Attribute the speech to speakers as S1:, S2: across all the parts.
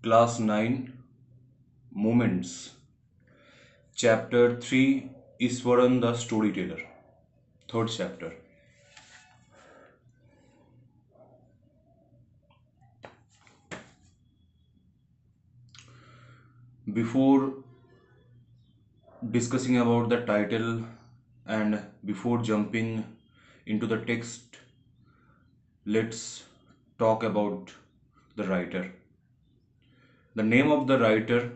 S1: Class 9 Moments, Chapter 3, Iswaran the Storyteller, third chapter. Before discussing about the title and before jumping into the text, let's talk about the writer. The name of the writer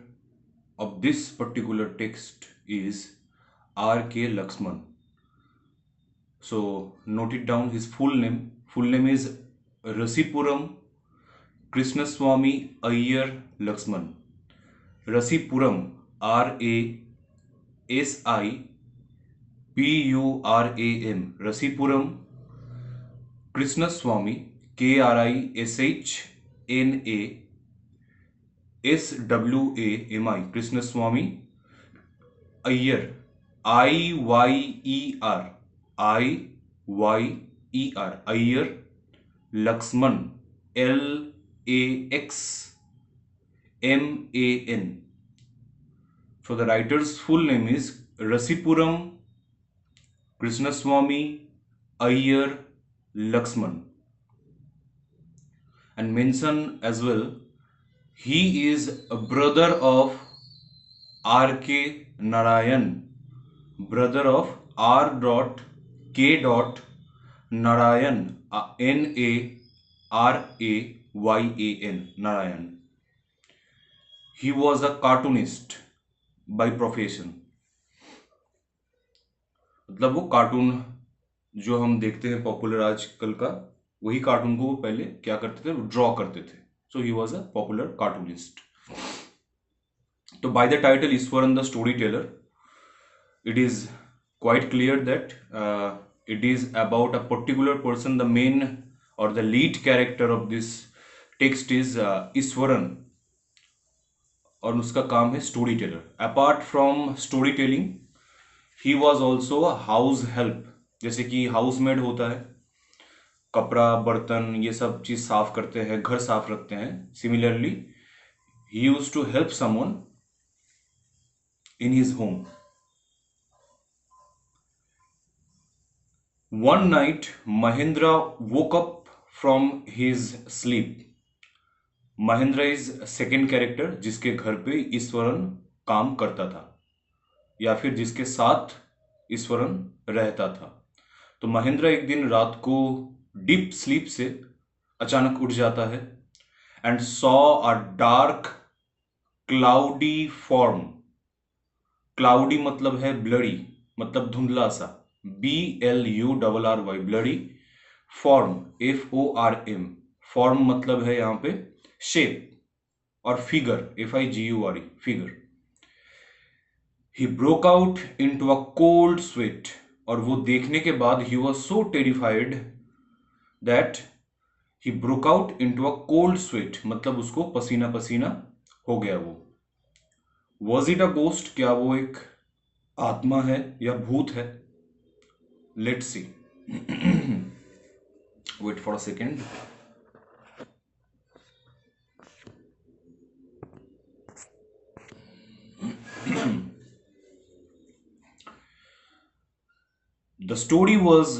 S1: of this particular text is R.K. Laxman. So note it down, his full name. Full name is Rasipuram Krishnaswamy Iyer Laxman. Rasipuram, Rasipuram, Rasipuram Krishnaswamy, Krishnaswamy, Krishnaswamy Iyer, Iyer Laxman, Laxman. So the writer's full name is Rasipuram Krishnaswamy Iyer Laxman. And mention as well, he is a brother of R.K. Narayan, brother of R.K. Narayan, Narayan, Narayan. He was a cartoonist by profession. मतलब वो cartoon जो हम देखते हैं popular आजकल का, वही cartoon को वो पहले क्या करते थे, ड्रॉ करते थे. So he was a popular cartoonist. तो by the title Iswaran the storyteller, it is quite clear that it is about a particular person. The main or the lead character of this text is Iswaran, और उसका काम है story teller. Apart from story telling, he was also a house help. जैसे कि housemaid होता है, कपड़ा बर्तन ये सब चीज साफ करते हैं, घर साफ रखते हैं. Similarly he used to help someone in his home. One night, Mahendra woke up from his sleep. Mahendra is second character जिसके घर पे ईश्वरन काम करता था या फिर जिसके साथ ईश्वरन रहता था. तो महेंद्र एक दिन रात को डीप स्लीप से अचानक उठ जाता है and saw a dark cloudy form. Cloudy मतलब है ब्लडी, मतलब धुंधला सा. BLURRY, bloody. Form, FORM, form मतलब है यहां पे शेप. और figure, FIGURE, figure. He broke out into a cold sweat, और वो देखने के बाद he was so terrified that he broke out into a cold sweat, मतलब उसको पसीना पसीना हो गया. वो वॉज इट अ गोस्ट, क्या वो एक आत्मा है या भूत है? Let's see. Wait for a second. The story was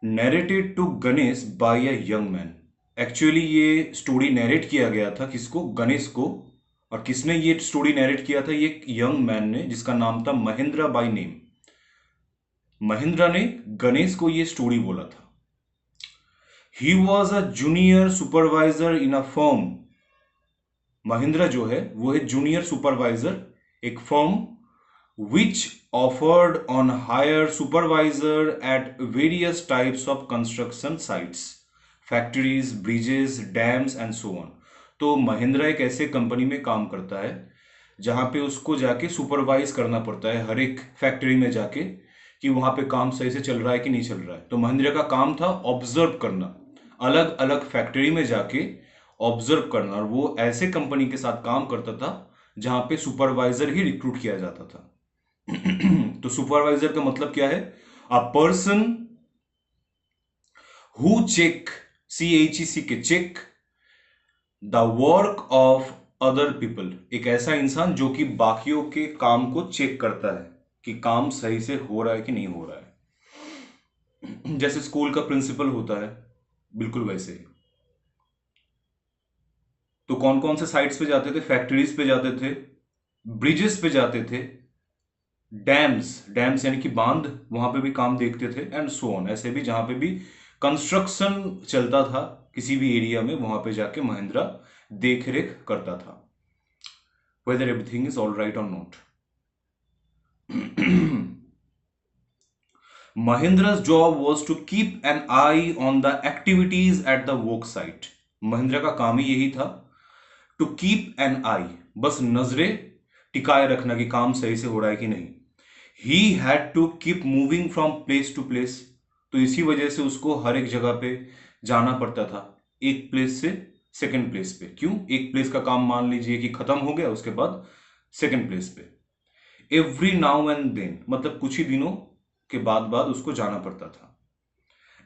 S1: narrated to Ganesh by a young man. Actually ये स्टोरी नैरेट किया गया था किसको? गणेश को. और किसने ये स्टोरी नैरेट किया था? ये एक यंग मैन ने, जिसका नाम था महेंद्र बाय नेम. महेंद्र ने गणेश को ये स्टोरी बोला था. He was a junior supervisor in a firm. Mahendra जो है वो है जूनियर सुपरवाइजर एक firm which offered on hire supervisor at various types of construction sites, factories, bridges, dams and so on. तो महेंद्र एक ऐसे कंपनी में काम करता है जहां पे उसको जाके सुपरवाइज करना पड़ता है हर एक फैक्ट्री में जाके कि वहां पे काम सही से चल रहा है कि नहीं चल रहा है. तो महेंद्र का काम था ऑब्जर्व करना, अलग अलग फैक्ट्री में जाके ऑब्जर्व करना. और वो ऐसे कंपनी के साथ काम करता था जहां पे सुपरवाइजर ही रिक्रूट किया जाता था. तो सुपरवाइजर का मतलब क्या है? A person who check, CHEC, check the work of other people, एक ऐसा इंसान जो कि बाकियों के काम को चेक करता है कि काम सही से हो रहा है कि नहीं हो रहा है। जैसे स्कूल का प्रिंसिपल होता है, बिल्कुल वैसे ही। तो कौन कौन से साइट्स पे जाते थे? फैक्ट्रीज पे जाते थे, ब्रिजेस पे जाते थे, डैम्स, डैम्स यानी कि बांध, वहां पे भी काम देखते थे, एंड सो ऑन। ऐसे भी जहां पे भी कंस्ट्रक्शन चलता था किसी भी एरिया में, वहां पे जाके महिंद्रा देख रेख करता था, whether everything is all right और not. Mahindra's job was to keep an eye on the activities at the work site. Mahindra का काम ही यही था, टू कीप एन आई, बस नजरें टिकाए रखना कि काम सही से हो रहा है कि नहीं। He had to keep moving from place to place, तो इसी वजह से उसको हर एक जगह पे जाना पड़ता था, एक प्लेस से सेकंड प्लेस पे। क्यों? एक प्लेस का काम मान लीजिए कि खत्म हो गया, उसके बाद सेकंड प्लेस पे। एवरी नाउ एंड देन मतलब कुछ ही दिनों के बाद बाद उसको जाना पड़ता था।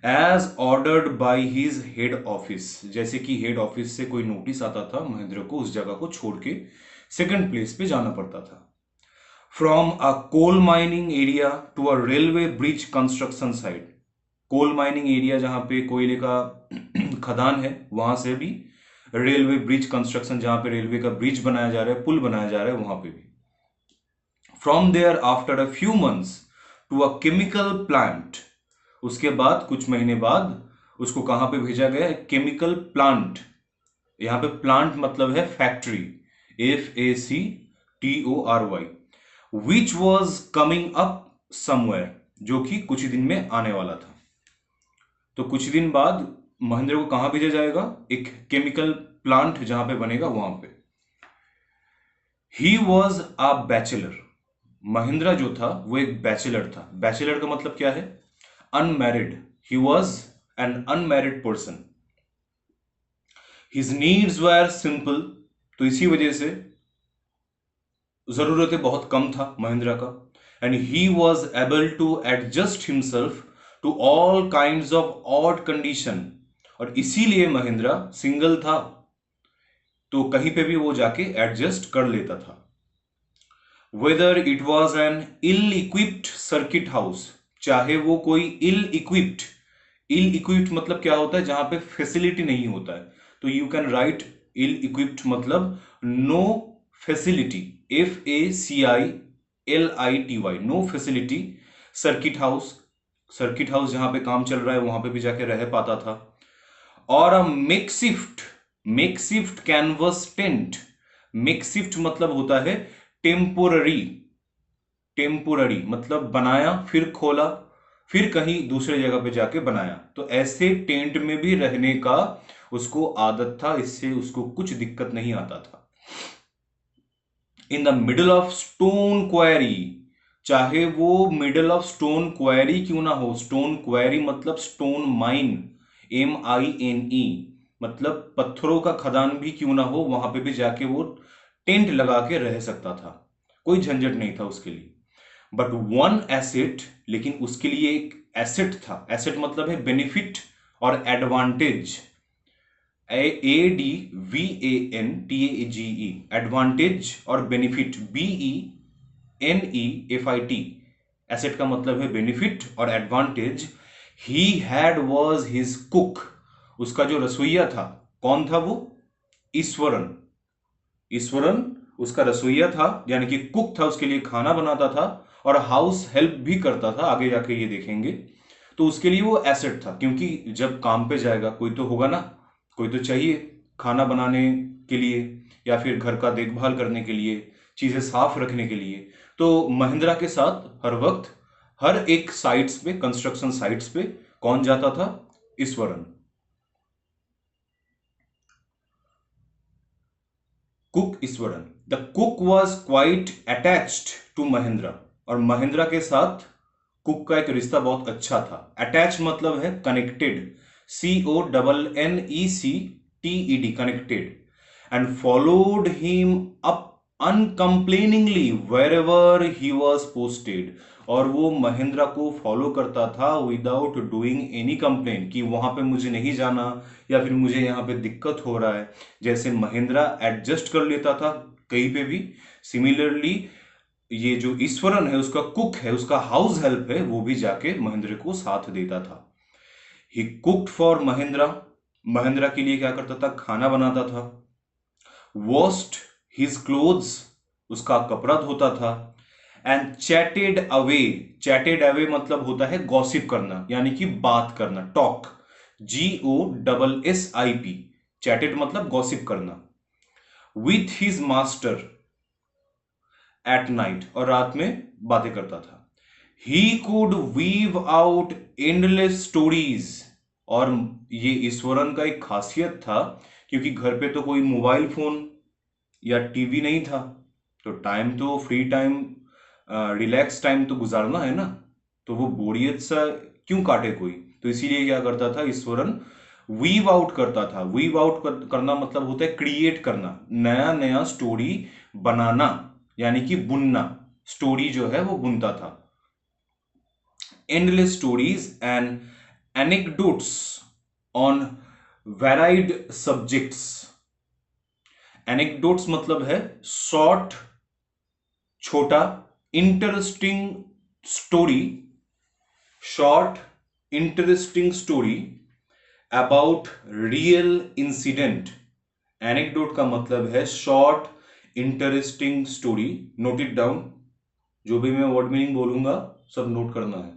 S1: As ordered by his head office, जैसे कि हेड ऑफिस से कोई नोटिस आता था, महेंद्र को उस जगह को छोड़ के सेकंड प्लेस पे जाना पड़ता था। From a coal mining area to a railway bridge construction site, coal mining area जहां पे कोयले का खदान है, वहां से भी रेलवे ब्रिज कंस्ट्रक्शन, जहां पे रेलवे का ब्रिज बनाया जा रहा है, पुल बनाया जा रहा है, वहां पे भी। From there after a few months to a chemical plant, उसके बाद कुछ महीने बाद उसको कहां पे भेजा गया? Chemical plant. यहां पे प्लांट मतलब है factory, FACTORY, which was coming up somewhere, जो कि कुछ दिन में आने वाला था। तो कुछ दिन बाद महेंद्र को कहां भेजा जाएगा? एक केमिकल प्लांट जहां पे बनेगा, वहां पे। ही वॉज अ बैचलर, महिंद्रा जो था वो एक बैचलर था। बैचलर का मतलब क्या है? Unmarried. He was an unmarried person. His needs were simple, तो इसी वजह से जरूरतें बहुत कम था महिंद्रा का। And he was able to adjust himself to all kind of odd condition, और इसीलिए महिंद्रा सिंगल था, तो कहीं पे भी वो जाके एडजस्ट कर लेता था। Whether it was an ill equipped circuit house, चाहे वो कोई इल इक्विप्ड, इल इक्विप्ड मतलब क्या होता है? जहां पे फैसिलिटी नहीं होता है, तो you can write ill equipped मतलब no facility, FACILITY, no facility circuit house, circuit house जहां पे काम चल रहा है वहां पे भी जाके रह पाता था। और a makeshift, makeshift canvas tent, makeshift मतलब होता है टेम्पोररी, टेम्पोररी मतलब बनाया फिर खोला फिर कहीं दूसरे जगह पे जाके बनाया, तो ऐसे टेंट में भी रहने का उसको आदत था, इससे उसको कुछ दिक्कत नहीं आता था। In the middle of stone query, चाहे वो मिडल ऑफ स्टोन क्वेरी क्यों ना हो, स्टोन क्वेरी मतलब स्टोन माइन, MINE, मतलब पत्थरों का खदान भी क्यों ना हो, वहां पे भी जाके वो टेंट लगा के रह सकता था, कोई झंझट नहीं था उसके लिए। बट वन एसेट, लेकिन उसके लिए एक एसेट था। एसेट मतलब है बेनिफिट और एडवांटेज, ADVANTAGE, एडवांटेज और बेनिफिट, BENEFIT, एसेट का मतलब है बेनिफिट और advantage. He had was his cook, उसका जो रसोईया था, कौन था वो? ईश्वरन। ईश्वरन उसका रसोईया था, यानी कि कुक था, उसके लिए खाना बनाता था और हाउस हेल्प भी करता था, आगे जाके ये देखेंगे। तो उसके लिए वो एसेट था, क्योंकि जब काम पे जाएगा कोई तो होगा ना, कोई तो चाहिए खाना बनाने के लिए या फिर घर का देखभाल करने के लिए, चीजें साफ रखने के लिए। तो महिंद्रा के साथ हर वक्त हर एक साइट्स पे, कंस्ट्रक्शन साइट्स पे कौन जाता था? Iswaran. Cook Iswaran. The cook was quite attached to Mahindra, और महिंद्रा के साथ कुक का एक रिश्ता बहुत अच्छा था। अटैच मतलब है connected, CONNECTED, connected. And followed him up uncomplainingly wherever he was posted, और वो महिंद्रा को फॉलो करता था विदाउट डूइंग एनी कंप्लेन कि वहां पे मुझे नहीं जाना या फिर मुझे यहाँ पे दिक्कत हो रहा है। जैसे महिंद्रा एडजस्ट कर लेता था कहीं पे भी, सिमिलरली ये जो ईश्वरन है, उसका कुक है, उसका हाउस हेल्प है, वो भी जाके महेंद्र को साथ देता था। ही कुक्ड फॉर महिंद्रा, महिंद्रा के लिए क्या करता था, खाना बनाता था। वॉश्ड हिज क्लोथ्स, उसका कपड़ा धोता था। And chatted away, chatted away मतलब होता है गॉसिप करना, यानी कि बात करना, टॉक, GOSSIP, चैटेड मतलब गॉसिप करना, with his master at night, और रात में बातें करता था। He could weave out endless stories, और ये ईश्वरन का एक खासियत था, क्योंकि घर पे तो कोई मोबाइल फोन या टीवी नहीं था, तो टाइम तो फ्री टाइम, रिलैक्स टाइम तो गुजारना है ना, तो वो बोरियत सा क्यों काटे कोई, तो इसीलिए क्या करता था ईश्वरन, वीव आउट करता था। वीव आउट करना मतलब होता है क्रिएट करना, नया नया स्टोरी बनाना, यानी कि बुनना, स्टोरी जो है वो बुनता था। Endless stories and anecdotes on varied subjects. Anecdotes मतलब है शॉर्ट, छोटा, interesting story, short interesting story about real incident. Anecdote का मतलब है short interesting story, note it down, जो भी मैं वर्ड मीनिंग बोलूंगा सब नोट करना है।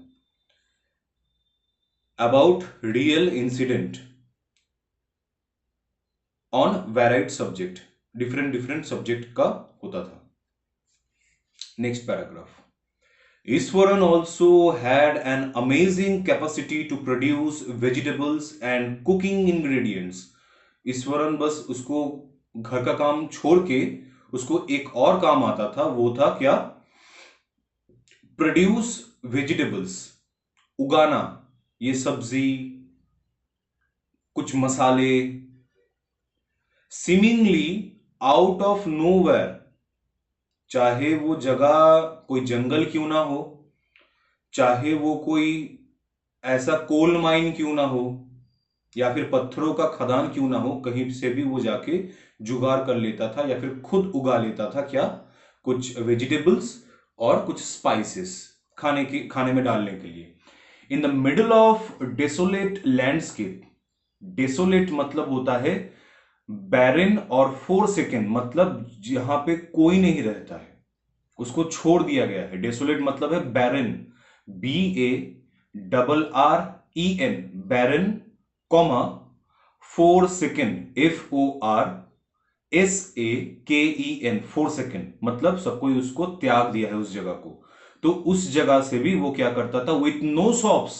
S1: About real incident on varied subject, different different subject का होता था। Next paragraph, Iswaran also had an amazing capacity to produce vegetables and cooking ingredients. Eswaran बस उसको घर का काम छोड़ के उसको एक और काम आता था, वो था क्या, प्रोड्यूस वेजिटेबल्स, उगाना, ये सब्जी, कुछ मसाले, सीमिंगली आउट ऑफ नोवेयर, चाहे वो जगह कोई जंगल क्यों ना हो, चाहे वो कोई ऐसा कोल माइन क्यों ना हो, या फिर पत्थरों का खदान क्यों ना हो, कहीं से भी वो जाके जुगाड़ कर लेता था या फिर खुद उगा लेता था क्या, कुछ वेजिटेबल्स और कुछ स्पाइसेस खाने में डालने के लिए। In the middle of desolate landscape, desolate मतलब होता है बैरन, और फोरसेकन मतलब जहां पे कोई नहीं रहता है, उसको छोड़ दिया गया है। डेसोलेट मतलब है बैरन, BARREN, बैरन, कॉमा, फोरसेकन, FORSAKEN, फोरसेकन मतलब सब कोई उसको त्याग दिया है उस जगह को। तो उस जगह से भी वो क्या करता था, विथ नो शॉप्स,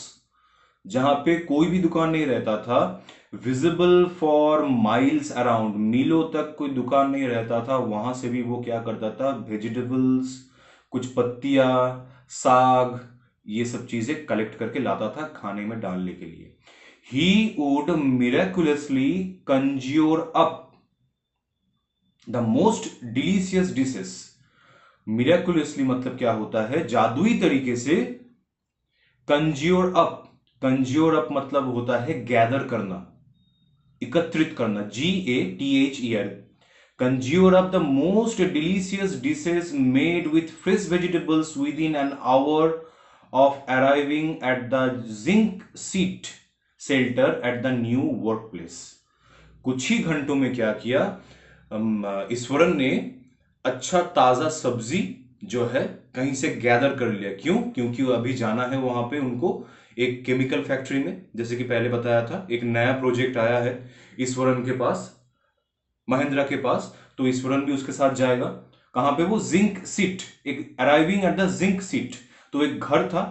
S1: जहां पे कोई भी दुकान नहीं रहता था, विजिबल फॉर माइल्स अराउंड, मीलों तक कोई दुकान नहीं रहता था, वहां से भी वो क्या करता था, वेजिटेबल्स, कुछ पत्तियां, साग, ये सब चीजें कलेक्ट करके लाता था खाने में डालने के लिए। He would miraculously conjure up the most delicious dishes. Miraculously मतलब क्या होता है, जादुई तरीके से, कंज्यूर अप, कंज्यूर अप मतलब होता है गैदर करना, एकत्रित करना, GATHER, conjure up the most delicious dishes made with fresh vegetables within an hour of arriving at the zinc seat shelter at the new workplace. कुछ ही घंटों में क्या किया, ईश्वरन ने अच्छा ताजा सब्जी जो है कहीं से गैदर कर लिया। क्यों? क्योंकि अभी जाना है वहां पे उनको एक केमिकल फैक्ट्री में, जैसे कि पहले बताया था, एक नया प्रोजेक्ट आया है ईश्वरन के पास, महिंद्रा के पास, तो ईश्वरन भी उसके साथ जाएगा। कहां पे, वो जिंक सीट, एक arriving at the zinc seat, तो एक घर था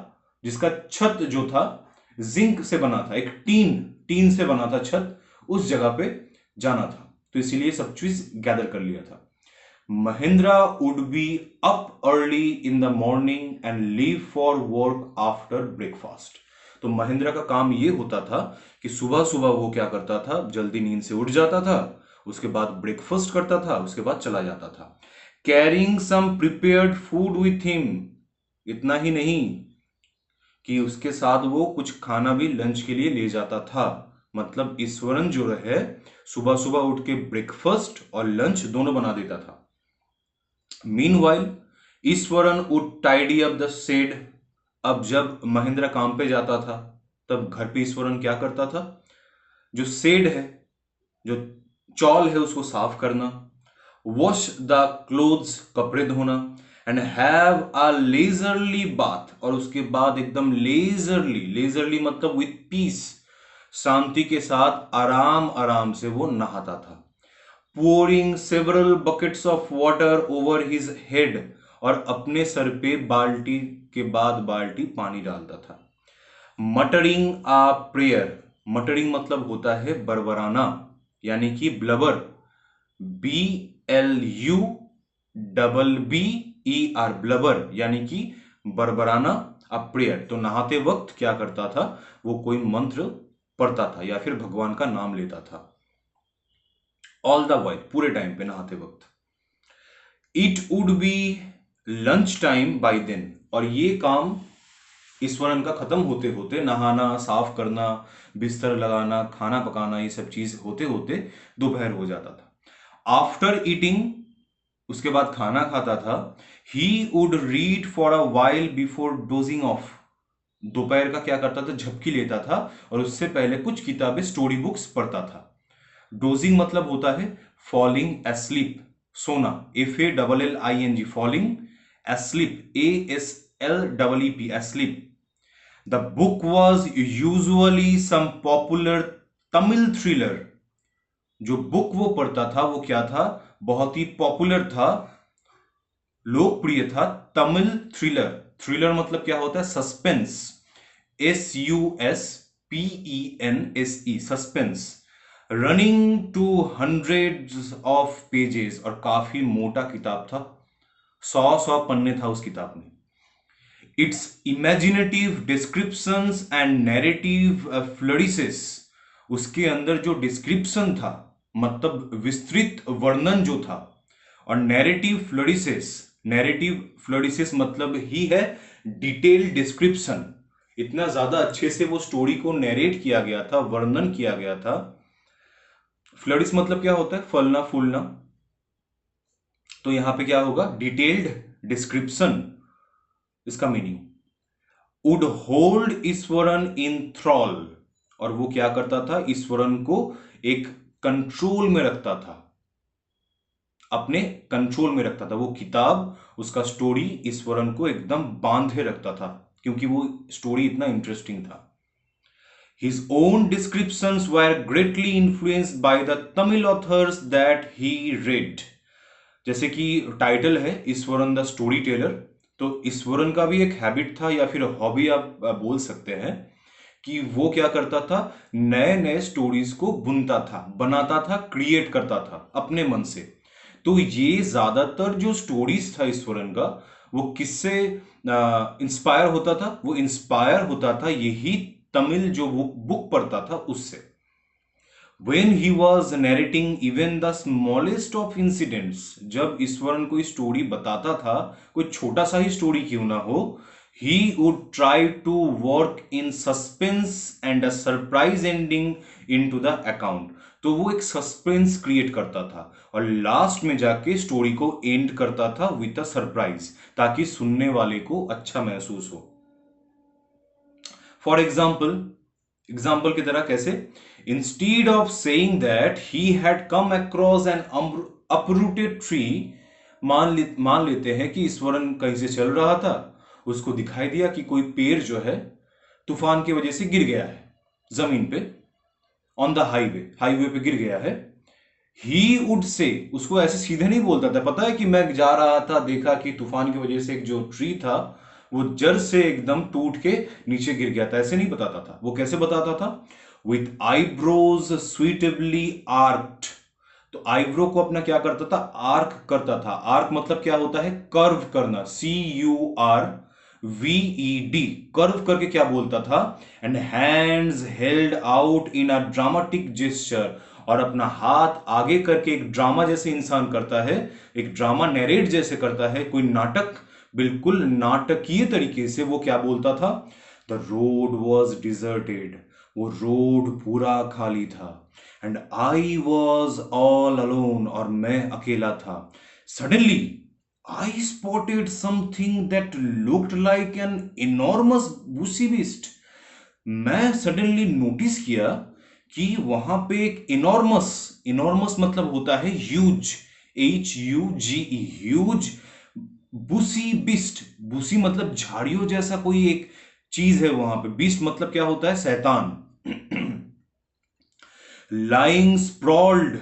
S1: जिसका छत जो था जिंक से बना था, एक टीन से बना था छत, उस जगह पे जाना था, तो इसीलिए सब चीज गैदर कर लिया था। Mahindra would be up early in the morning and leave for work after breakfast. तो महिंद्रा का काम ये होता था कि सुबह सुबह वो क्या करता था, जल्दी नींद से उठ जाता था, उसके बाद ब्रेकफास्ट करता था, उसके बाद चला जाता था। Carrying some prepared food with him. इतना ही नहीं कि उसके साथ वो कुछ खाना भी लंच के लिए ले जाता था। मतलब ईश्वरन जो है सुबह सुबह उठ के ब्रेकफास्ट और लंच दोनों बना देता था। Meanwhile Iswaran would tidy up the shed. अब जब महेंद्र काम पे जाता था तब घर पे ईश्वरन क्या करता था, जो शेड है, जो चौल है, उसको साफ करना, वॉश द क्लोथ्स, कपड़े धोना, and have a leisurely bath, और उसके बाद एकदम लेजरली, लेजरली मतलब विथ पीस, शांति के साथ आराम आराम से वो नहाता था। pouring several buckets of water over his head, और अपने सर पे बाल्टी के बाद बाल्टी पानी डालता था। मटरिंग आ प्रेयर, मटरिंग मतलब होता है बरबराना, यानी कि ब्लबर, BLUBBER, ब्लबर यानी कि बरबराना, अ प्रेयर। तो नहाते वक्त क्या करता था, वो कोई मंत्र पढ़ता था या फिर भगवान का नाम लेता था। ऑल द वाइल, पूरे टाइम पे नहाते वक्त। It would be lunch time by then, और ये काम ईश्वरन का खत्म होते होते, नहाना, साफ करना, बिस्तर लगाना, खाना पकाना, ये सब चीज होते होते दोपहर हो जाता था। आफ्टर ईटिंग, उसके बाद खाना खाता था, he would read for a while before dosing of. दोपहर का क्या करता था, झपकी लेता था और उससे पहले कुछ किताबें, स्टोरी बुक्स पढ़ता था। डोजिंग मतलब होता है फॉलिंग एस्लीप, सोना, FALLING, falling asleep, ASLEEP, asleep. The book was usually some popular Tamil thriller. जो बुक वो पढ़ता था वो क्या था, बहुत ही पॉपुलर था, लोकप्रिय था, तमिल थ्रिलर। थ्रिलर मतलब क्या होता है, suspense, SUSPENSE, suspense, running to hundreds of pages, और काफी मोटा किताब था, 100 पन्ने था उस किताब में। Its imaginative descriptions and narrative flourishes, उसके अंदर जो डिस्क्रिप्शन था, मतलब विस्तृत वर्णन जो था, और नैरेटिव फ्लरिसेस, नैरेटिव फ्लरिसेस मतलब ही है डिटेल डिस्क्रिप्शन। इतना ज्यादा अच्छे से वो स्टोरी को नैरेट किया गया था, वर्णन किया गया था। फ्लरिस मतलब क्या होता है, फलना फूलना, तो यहां पे क्या होगा, डिटेल्ड डिस्क्रिप्शन, इसका मीनिंग। वुड होल्ड ईश्वरन इन थ्रॉल, और वो क्या करता था, ईश्वरन को एक कंट्रोल में रखता था, अपने कंट्रोल में रखता था। वो किताब, उसका स्टोरी ईश्वरन को एकदम बांधे रखता था, क्योंकि वो स्टोरी इतना इंटरेस्टिंग था। His own descriptions were greatly influenced by the Tamil authors that he read. जैसे कि टाइटल है ईश्वरन द स्टोरी टेलर, तो ईश्वरन का भी एक हैबिट था या फिर हॉबी आप बोल सकते हैं, कि वो क्या करता था, नए नए स्टोरीज को बुनता था, बनाता था, क्रिएट करता था अपने मन से। तो ये ज्यादातर जो स्टोरीज था ईश्वरन का, वो किससे इंस्पायर होता था, वो इंस्पायर होता था यही तमिल जो वो बुक पढ़ता था उससे। When he was narrating even the smallest of incidents, जब ईश्वरन कोई स्टोरी बताता था, कोई छोटा सा ही स्टोरी क्यों ना हो, he would try to work in suspense and a surprise ending into the account. तो वो एक सस्पेंस क्रिएट करता था और लास्ट में जाके स्टोरी को एंड करता था विद अ सरप्राइज, ताकि सुनने वाले को अच्छा महसूस हो। फॉर एग्जाम्पल की तरह कैसे, instead of saying that he had come across N uprooted tree, मान लेते हैं कि ईश्वरन कहीं से चल रहा था, उसको दिखाई दिया कि कोई पेड़ जो है तूफान की वजह से गिर गया है जमीन पे, ऑन द हाईवे पे गिर गया है। ही वुड से, उसको ऐसे सीधे नहीं बोलता था, पता है कि मैं जा रहा था, देखा कि तूफान की वजह से एक जो ट्री था वो जड़ से एकदम टूट के नीचे गिर गया था, ऐसे नहीं बताता था। वो कैसे बताता था, विथ आईब्रोज स्वीटेबली आर्क्ड। तो आईब्रो को अपना क्या करता था, आर्क करता था। आर्क मतलब क्या होता है, कर्व करना, CURVED, कर्व करके क्या बोलता था, and hands held out in a dramatic gesture, और अपना हाथ आगे करके एक ड्रामा जैसे इंसान करता है, एक ड्रामा नैरेट जैसे करता है, कोई नाटक, बिल्कुल नाटकीय तरीके से वो क्या बोलता था, द रोड वॉज डिजर्टेड, वो रोड पूरा खाली था, and I was all alone, और मैं अकेला था। Suddenly I spotted something that looked like an enormous bushy beast. मैं सडनली नोटिस किया कि वहां पे एक इनॉर्मस, इनॉर्मस मतलब होता है huge, HUGE, huge bushy beast, bushy मतलब झाड़ियों जैसा कोई एक चीज है वहां पे, बिस्ट मतलब क्या होता है, शैतान। लाइंग स्प्रॉल्ड,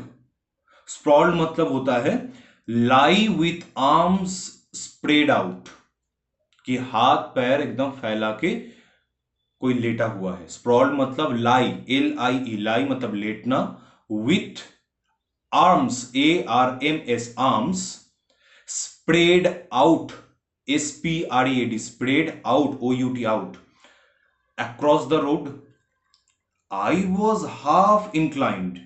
S1: स्प्रॉल्ड मतलब होता है लाई विथ आर्म्स स्प्रेड आउट, कि हाथ पैर एकदम फैला के कोई लेटा हुआ है। स्प्रॉल्ड मतलब लाई, LIE, लाई मतलब लेटना, with arms, ARMS, arms, spread out, SPREAD, spread out, OUT, out, across the road. I was half inclined,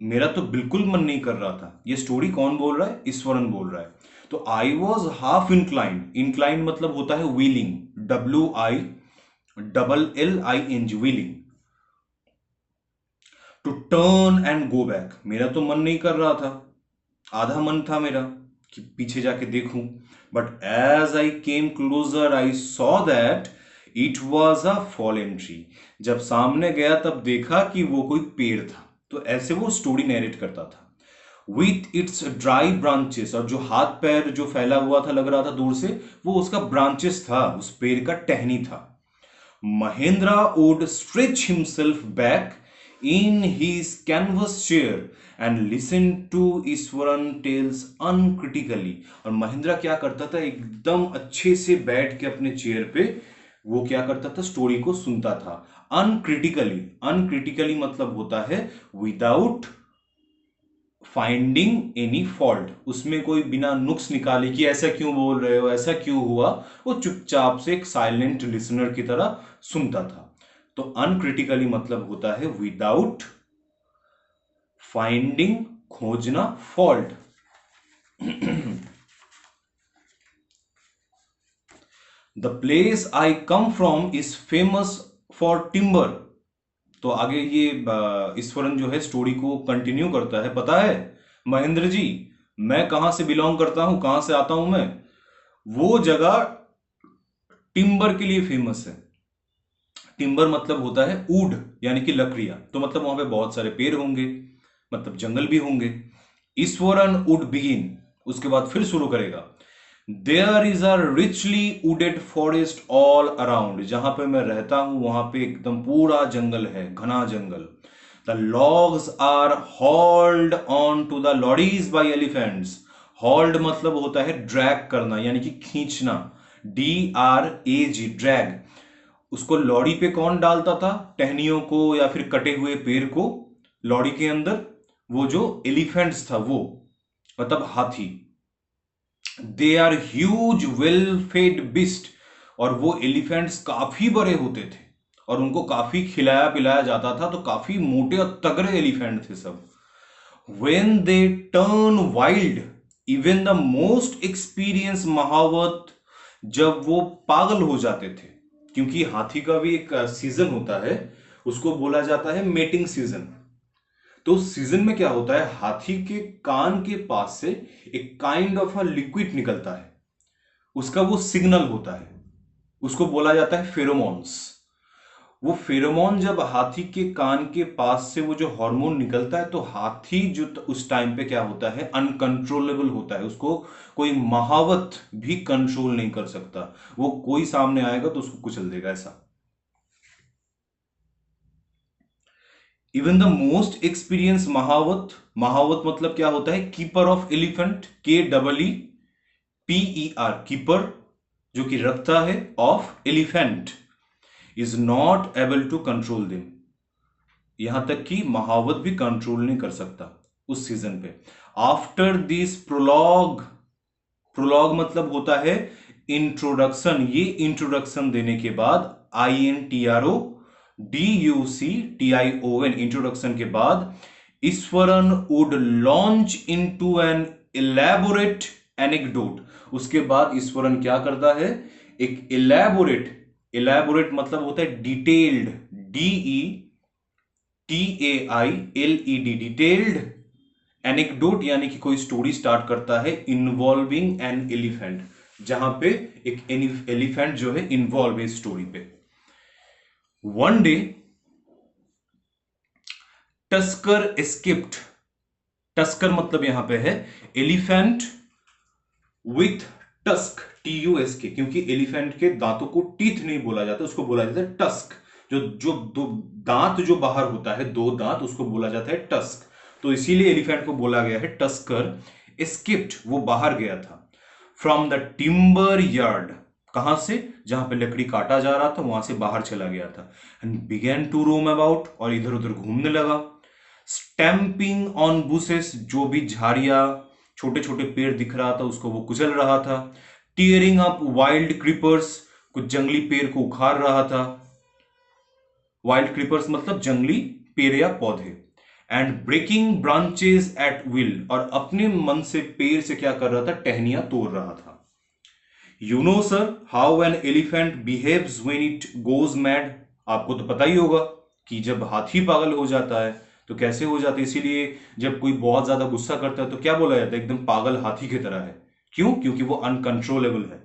S1: मेरा तो बिल्कुल मन नहीं कर रहा था। ये स्टोरी कौन बोल रहा है, ईश्वरन बोल रहा है। तो I was half inclined, inclined मतलब होता है willing, WILLING, willing, to turn and go back. मेरा तो मन नहीं कर रहा था, आधा मन था मेरा कि पीछे जाके देखूं, but as I came closer I saw that it was a fallen tree. जब सामने गया तब देखा कि वो कोई पेड़ था। तो ऐसे वो स्टोरी नरेट करता था, विथ इट्स ड्राई ब्रांचेस, और जो हाथ पैर जो फैला हुआ था लग रहा था दूर से, वो उसका ब्रांचेस था, उस पेड़ का टहनी था। Mahendra would stretch himself back in his canvas chair and listen to Iswaran tales uncritically। और महेंद्रा क्या करता था, एकदम अच्छे से बैठ के अपने चेयर पे वो क्या करता था, स्टोरी को सुनता था अनक्रिटिकली। अनक्रिटिकली मतलब होता है विदाउट फाइंडिंग एनी फॉल्ट, उसमें कोई बिना नुक्स निकाले कि ऐसा क्यों बोल रहे हो, ऐसा क्यों हुआ, वो चुपचाप से एक साइलेंट लिसनर की तरह सुनता था। तो अनक्रिटिकली मतलब होता है विदाउट फाइंडिंग, खोजना, fault. The place I come from is famous for timber. तो आगे ये ईश्वरन जो है स्टोरी को कंटिन्यू करता है, पता है महेंद्र जी, मैं कहां से बिलोंग करता हूं, कहां से आता हूं मैं, वो जगह टिम्बर के लिए फेमस है। टिम्बर मतलब होता है वुड, यानी कि लकड़ियां, तो मतलब वहां पे बहुत सारे पेड़ होंगे, मतलब जंगल भी होंगे। ईश्वरन वुड बिगिन, उसके बाद फिर शुरू करेगा, there is a richly wooded forest all around. जहां पे मैं रहता हूं वहां पे एकदम पूरा जंगल है, घना जंगल। The logs are hauled on to the lorries by elephants. Hauled मतलब होता है ड्रैग करना, यानी कि खींचना, DRAG, ड्रैग। उसको लॉरी पे कौन डालता था, टहनियों को या फिर कटे हुए पेड़ को लॉरी के अंदर, वो जो एलिफेंट्स था वो, मतलब हाथी। They are huge well fed beast, और वो एलिफेंट्स काफी बड़े होते थे और उनको काफी खिलाया पिलाया जाता था, तो काफी मोटे और तगड़े एलिफेंट थे सब। When they turn wild, even the most experience mahavat, जब वो पागल हो जाते थे, क्योंकि हाथी का भी एक सीजन होता है, उसको बोला जाता है मेटिंग सीजन। तो उस सीजन में क्या होता है, हाथी के कान के पास से एक काइंड ऑफ अ लिक्विड निकलता है, उसका वो सिग्नल होता है, उसको बोला जाता है फेरोमोन्स। वो फेरोमोन जब हाथी के कान के पास से वो जो हार्मोन निकलता है, तो हाथी जो उस टाइम पे क्या होता है, अनकंट्रोलेबल होता है, उसको कोई महावत भी कंट्रोल नहीं कर सकता, वो कोई सामने आएगा तो उसको कुचल देगा ऐसा। इवन द मोस्ट एक्सपीरियंस महावत, महावत मतलब क्या होता है, keeper of elephant, KEEPER, keeper जो कि रखता है, of elephant, is not able to control them. यहां तक कि महावत भी कंट्रोल नहीं कर सकता उस सीजन पे। आफ्टर दिस प्रोलॉग, प्रोलॉग मतलब होता है इंट्रोडक्शन, ये इंट्रोडक्शन देने के बाद, INTRODUCTION, इंट्रोडक्शन के बाद, Eswaran would launch into an elaborate anecdote. उसके बाद ईश्वरन क्या करता है, एक इलेबोरेट मतलब होता है डिटेल्ड, DETAILED, डिटेल्ड एनेक्डोट यानी कि कोई स्टोरी स्टार्ट करता है इन्वॉल्विंग एन एलिफेंट, जहां पे एक एलिफेंट जो है इन्वॉल्व है स्टोरी पे। One day tusker escaped. Tusker मतलब यहां पे है एलिफेंट विथ टस्क, TUSK, क्योंकि एलिफेंट के दांतों को टीथ नहीं बोला जाता, उसको बोला जाता है टस्क। जो जो दो दांत जो बाहर होता है, दो दांत, उसको बोला जाता है टस्क। तो इसीलिए एलिफेंट को बोला गया है टस्कर। एस्केप्ड, वो बाहर गया था। फ्रॉम द टिम्बर यार्ड, कहां से, जहां पे लकड़ी काटा जा रहा था वहां से बाहर चला गया था। And began to roam about, और इधर उधर घूमने लगा। स्टैंपिंग ऑन बुशेस, जो भी झाड़ियां छोटे छोटे पेड़ दिख रहा था उसको वो कुचल रहा था। टीयरिंग अप वाइल्ड क्रीपर्स, कुछ जंगली पेड़ को उखाड़ रहा था। वाइल्ड क्रीपर्स मतलब जंगली पेड़ या पौधे। And breaking branches at will, और अपने मन से पेड़ से क्या कर रहा था, टहनियां तोड़ रहा था। You know sir how an elephant behaves when it goes mad. आपको तो पता ही होगा कि जब हाथी पागल हो जाता है तो कैसे हो जाता है। इसीलिए जब कोई बहुत ज्यादा गुस्सा करता है तो क्या बोला जाता है, एकदम पागल हाथी की तरह है। क्यों? क्योंकि वो अनकंट्रोलेबल है।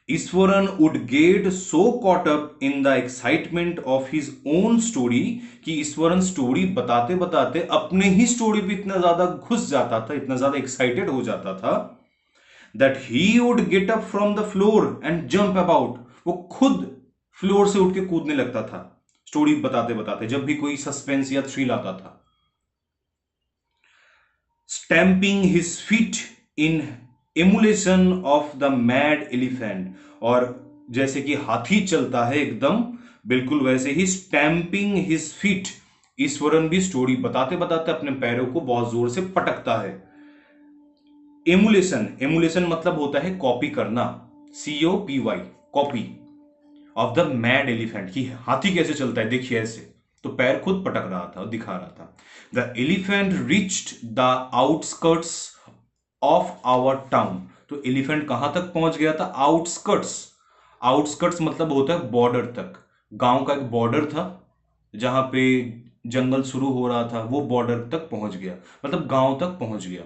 S1: Eswaran would get so caught up in the excitement of his own story, कि ईश्वरन स्टोरी बताते बताते अपने ही स्टोरी पे इतना ज्यादा घुस जाता था, इतना ज्यादा एक्साइटेड हो जाता था, that he would get up from the floor and jump about. वो खुद फ्लोर से उठ के कूदने लगता था स्टोरी बताते बताते, जब भी कोई सस्पेंस या थ्रिल आता था। Stamping his feet in emulation of the mad elephant, और जैसे कि हाथी चलता है एकदम बिल्कुल वैसे ही स्टैंपिंग हिज फीट, ईश्वरन भी स्टोरी बताते बताते अपने पैरों को बहुत जोर से पटकता है। एमुलेशन मतलब होता है कॉपी करना, COPY, copy of the mad elephant, की हाथी कैसे चलता है देखिए ऐसे, तो पैर खुद पटक रहा था और दिखा रहा था। The elephant reached the outskirts of our town, तो एलिफेंट कहां तक पहुंच गया था, आउटस्कर्ट्स। आउटस्कर्ट्स मतलब होता है बॉर्डर तक, गांव का एक बॉर्डर था जहां पे जंगल शुरू हो रहा था, वो बॉर्डर तक पहुंच गया, मतलब गांव तक पहुंच गया।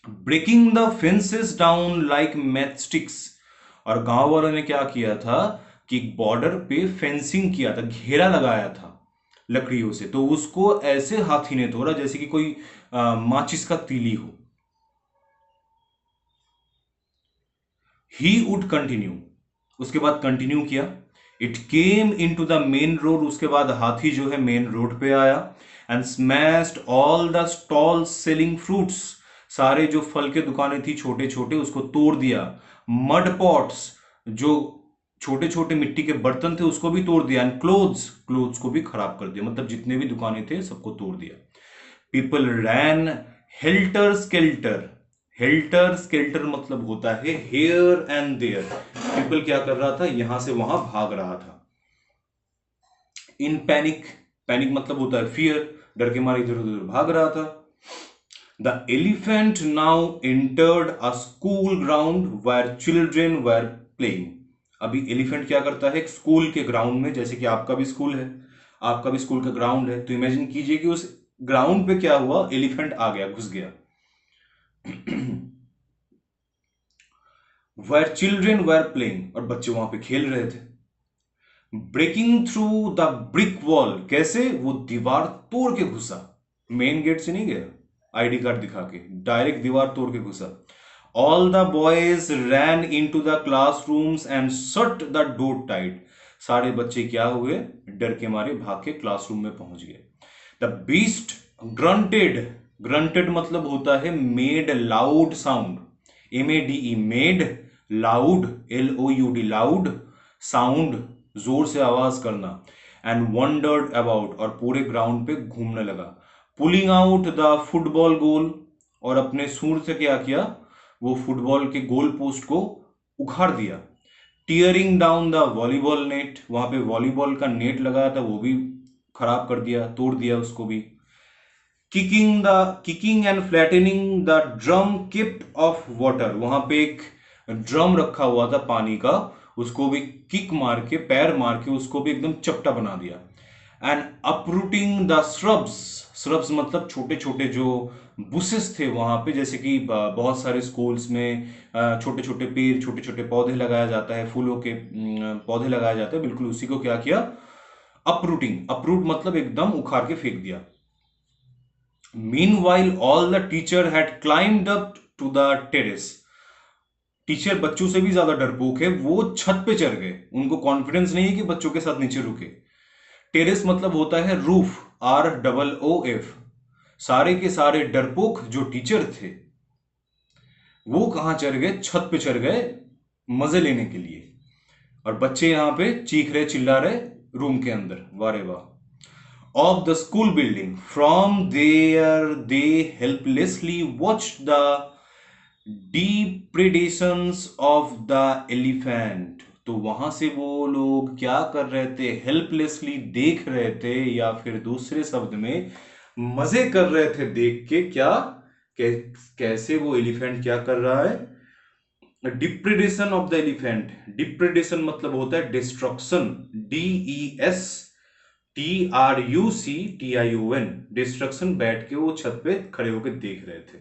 S1: Breaking the fences down like matchsticks, और गांव वालों ने क्या किया था कि बॉर्डर पे फेंसिंग किया था, घेरा लगाया था लकड़ियों से, तो उसको ऐसे हाथी ने तोड़ा जैसे कि कोई माचिस का तीली हो। ही वुड कंटिन्यू, उसके बाद कंटिन्यू किया। It came into the main road, उसके बाद हाथी जो है मेन रोड पे आया। And smashed all the stall selling fruits, सारे जो फल के दुकानें थी छोटे छोटे उसको तोड़ दिया। मड पॉट्स, जो छोटे छोटे मिट्टी के बर्तन थे उसको भी तोड़ दिया। एंड क्लोथ्स को भी खराब कर दिया, मतलब जितने भी दुकानें थे सबको तोड़ दिया। पीपल रैन हेल्टर स्केल्टर, हेल्टर स्केल्टर मतलब होता है हेयर एंड देयर, पीपल क्या कर रहा था, यहां से वहां भाग रहा था। इन पैनिक, पैनिक मतलब होता है फियर, डर के मारे इधर उधर भाग रहा था। The elephant now entered a school ground where children were playing. अभी एलिफेंट क्या करता है, एक स्कूल के ग्राउंड में, जैसे कि आपका भी स्कूल है, आपका भी स्कूल का ग्राउंड है, तो इमेजिन कीजिए कि उस ग्राउंड पे क्या हुआ, एलिफेंट आ गया, घुस गया। वेयर चिल्ड्रेन वेर प्लेइंग, और बच्चे वहां पे खेल रहे थे। Breaking through the brick wall, कैसे, वो दीवार तोड़ के घुसा, मेन गेट से नहीं गया आईडी कार्ड दिखा के, डायरेक्ट दीवार तोड़ के घुसा। All the boys ran into the classrooms and shut the door tight, सारे बच्चे क्या हुए, डर के मारे भाग के क्लासरूम में पहुंच गए। द बीस्ट ग्रंटेड, ग्रंटेड मतलब होता है made loud sound, MADE, made, loud, LOUD, loud sound, जोर से आवाज करना। एंड वंडर्ड अबाउट, और पूरे ग्राउंड पे घूमने लगा। पुलिंग आउट द फुटबॉल गोल, और अपने सूंड से क्या किया, वो फुटबॉल के गोल पोस्ट को उखाड़ दिया। Tearing down the volleyball net, वहां पे वॉलीबॉल का नेट लगाया था वो भी खराब कर दिया, तोड़ दिया उसको भी। Kicking and flattening the drum kept of water, वहां पे एक ड्रम रखा हुआ था पानी का, उसको भी किक मार के, पैर मार के उसको भी एकदम चपटा बना दिया। And uprooting the shrubs, shrubs मतलब छोटे छोटे जो बुशेस थे वहां पे, जैसे कि बहुत सारे स्कूल्स में छोटे छोटे पेड़, छोटे छोटे पौधे लगाया जाता है, फूलों के पौधे लगाए जाते हैं, बिल्कुल उसी को क्या किया, अपरूटिंग। अपरूट मतलब एकदम उखाड़ के फेंक दिया। Meanwhile, all the teacher had climbed up to the terrace. Teacher बच्चों से भी ज्यादा डरपोक है, वो छत पे चढ़ गए। उनको कॉन्फिडेंस नहीं है कि बच्चों के साथ नीचे रुके। टेरेस मतलब होता है रूफ, ROOF। सारे के सारे डरपोक जो टीचर थे वो कहां चढ़ गए, छत पे चढ़ गए मजे लेने के लिए। और बच्चे यहां पे चीख रहे, चिल्ला रहे रूम के अंदर, वारे वाह। Of the school building. From there, they helplessly watched the depredations of the elephant. तो वहां से वो लोग क्या कर रहे थे, हेल्पलेसली देख रहे थे, या फिर दूसरे शब्द में मजे कर रहे थे देख के, क्या कैसे वो एलिफेंट क्या कर रहा है, डिप्रेडेशन ऑफ द एलिफेंट। डिप्रेडेशन मतलब होता है डिस्ट्रक्शन, DESTRUCTION, डिस्ट्रक्शन। बैठ के वो छत पे खड़े होकर देख रहे थे।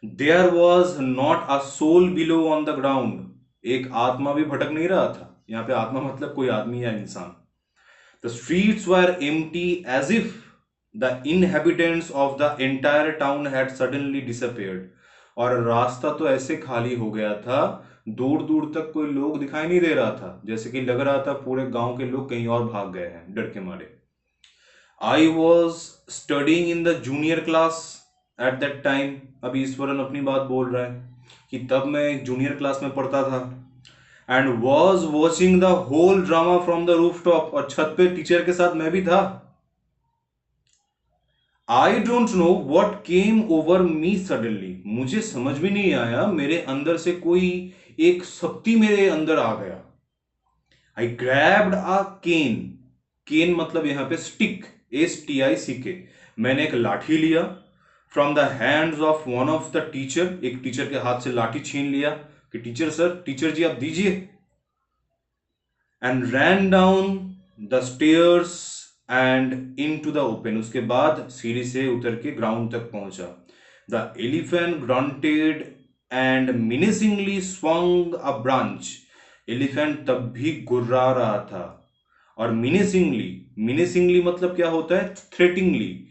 S1: There was not a soul below on the ground, एक आत्मा भी भटक नहीं रहा था। यहां पे आत्मा मतलब कोई आदमी या इंसान। The streets were empty as if the inhabitants of the entire town had suddenly disappeared, और रास्ता तो ऐसे खाली हो गया था, दूर दूर तक कोई लोग दिखाई नहीं दे रहा था, जैसे कि लग रहा था पूरे गांव के लोग कहीं और भाग गए हैं डर के मारे। I was studying in the junior class at that time, अभी ईश्वरन अपनी बात बोल रहा है कि तब मैं जूनियर क्लास में पढ़ता था। And was watching the whole drama from the roof top, और छत पे टीचर के साथ मैं भी था। I don't know what came over me suddenly, मुझे समझ भी नहीं आया, मेरे अंदर से कोई एक शक्ति मेरे अंदर आ गया। आई ग्रैब्ड अ केन, केन मतलब यहां पे स्टिक, STICK। मैंने एक लाठी लिया, from the hands of one of the teacher, एक टीचर के हाथ से लाठी छीन लिया कि टीचर सर, टीचर जी आप दीजिए। And ran down the stairs and into the open, उसके बाद सीढ़ी से उतर के ग्राउंड तक पहुंचा। The elephant grunted and menacingly swung a branch, elephant तब भी गुर्रा रहा था। और मिनिसिंगली, मिनिसिंगली मतलब क्या होता है, थ्रेटिंगली,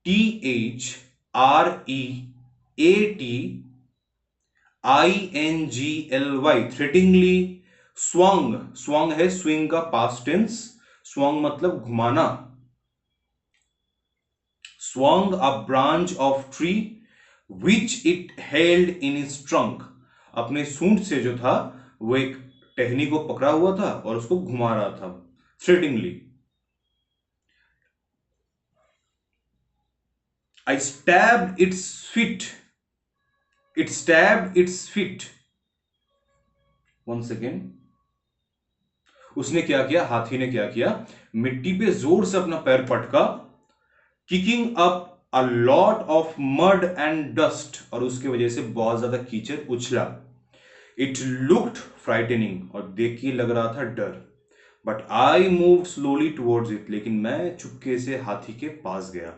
S1: THREATINGLY, थ्रेटिंगली। स्वंग, स्वंग है स्विंग का पास्ट टेंस, स्वंग मतलब घुमाना। Swung a branch of tree which it held in its trunk, अपने सूंड से जो था वो एक टहनी को पकड़ा हुआ था और उसको घुमा रहा था, थ्रेटिंगली। I stabbed its feet. It stabbed its feet. One second. उसने क्या किया, हाथी ने क्या किया, मिट्टी पे जोर से अपना पैर पटका, kicking up a lot of mud and dust, और उसके वजह से बहुत ज्यादा कीचड़ उछला। इट लुक्ड फ्राइटनिंग, और देख के लग रहा था डर। But I move slowly towards it, लेकिन मैं चुपके से हाथी के पास गया।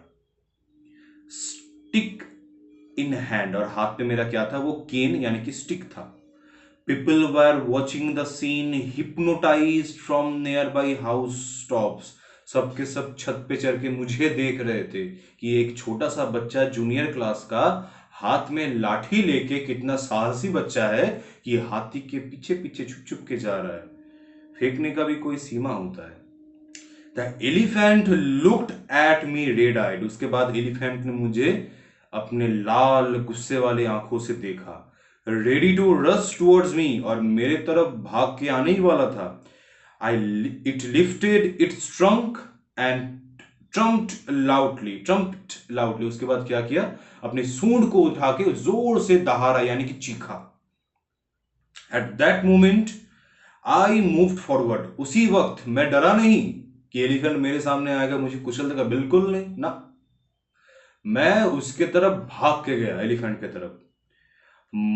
S1: स्टिक इन हैंड, और हाथ पे मेरा क्या था, वो केन यानी कि स्टिक था। People were watching the scene hypnotized from nearby house tops, सबके सब छत पे चढ़ के मुझे देख रहे थे कि एक छोटा सा बच्चा जूनियर क्लास का हाथ में लाठी लेके, कितना साहसी बच्चा है कि हाथी के पीछे पीछे छुप छुप के जा रहा है। फेंकने का भी कोई सीमा होता है। The elephant looked at me red eyed, उसके बाद एलिफेंट ने मुझे अपने लाल गुस्से वाले आंखों से देखा। Ready to rush towards me, और मेरे तरफ भाग के आने ही वाला था। It lifted its trunk and trumped loudly, उसके बाद क्या किया, अपने सूंड को उठा के जोर से दहाड़ा यानी कि चीखा। At that moment I moved forward, उसी वक्त मैं डरा नहीं कि एलिफेंट मेरे सामने आएगा मुझे कुचल देगा, बिल्कुल नहीं ना। मैं उसके तरफ भाग के गया, एलिफेंट के तरफ।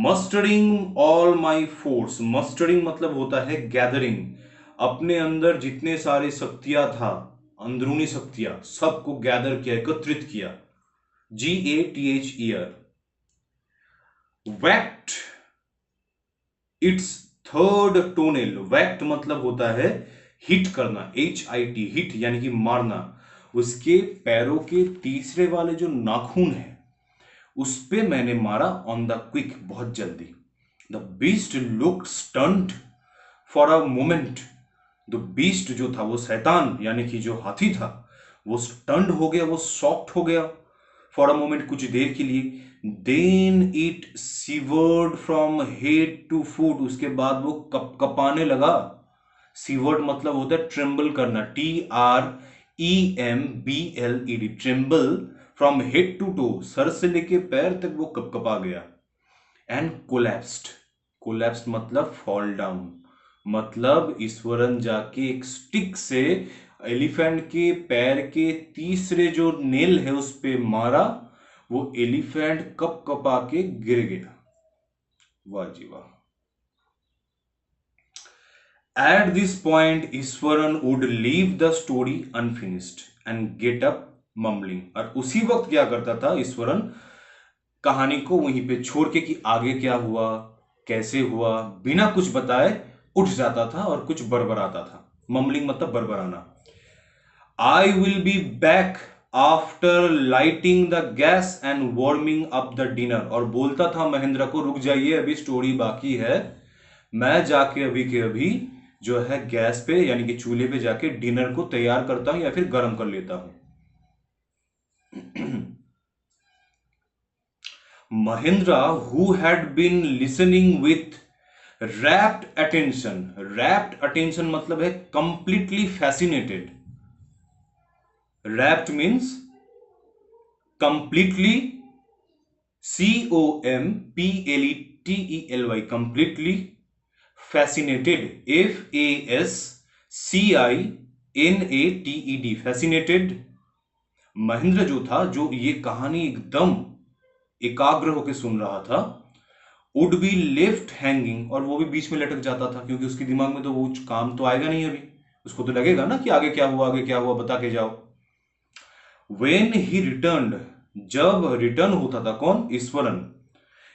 S1: मस्टरिंग ऑल माई फोर्स, मस्टरिंग मतलब होता है गैदरिंग, अपने अंदर जितने सारी शक्तियां था, अंदरूनी शक्तियां, सबको गैदर किया, एकत्रित किया। GATH, whacked its third tunnel. Whacked मतलब होता है हिट करना, HIT, हिट यानी कि मारना। उसके पैरों के तीसरे वाले जो नाखून है उस पे मैंने मारा ऑन द क्विक, बहुत जल्दी। The beast looked stunned for a moment. The beast जो था, वो शैतान यानी कि जो हाथी था, वो स्टन्ड हो गया, वो शॉक्ड हो गया फॉर अ मोमेंट, कुछ देर के लिए। Then it shivered from head to foot, उसके बाद वो कपाने लगा। सीवर्ड मतलब होता है ट्रेम्बल करना, TREMBLED, tremble from head to toe, सर से लेके पैर तक वो कपकपा गया। एंड कोलैप्स्ड, कोलैप्स्ड मतलब फॉल डाउन, मतलब ईश्वरन जाके एक स्टिक से एलिफेंट के पैर के तीसरे जो नेल है उस पे मारा, वो एलिफेंट कप कपा के गिर गया। वाह जी वाह। At this point Eswaran would leave the story unfinished and get up mumbling, और उसी वक्त क्या करता था ईश्वरन, कहानी को वहीं पे छोड़ के कि आगे क्या हुआ, कैसे हुआ, बिना कुछ बताए उठ जाता था और कुछ बड़बड़ाता था। मम्बलिंग मतलब बड़बड़ाना। I will be back after lighting the gas and warming up the dinner, और बोलता था महेंद्र को, रुक जाइए अभी स्टोरी बाकी है, मैं जाके अभी के अभी जो है गैस पे यानी कि चूल्हे पे जाके डिनर को तैयार करता हूं या फिर गर्म कर लेता हूं। Mahendra, who had been listening with rapt attention, rapt attention मतलब है completely fascinated, rapt means completely, COMPLETELY, completely, fascinated, FASCINATED, fascinated। Mahendra जो था, जो ये कहानी एकदम एकाग्र होकर सुन रहा था, वुड बी लेफ्ट हैंगिंग, और वो भी बीच में लटक जाता था, क्योंकि उसके दिमाग में तो वो काम तो आएगा नहीं अभी, उसको तो लगेगा ना कि आगे क्या हुआ, आगे क्या हुआ, बता के जाओ। वेन ही रिटर्न, जब रिटर्न होता था कौन, Iswaran,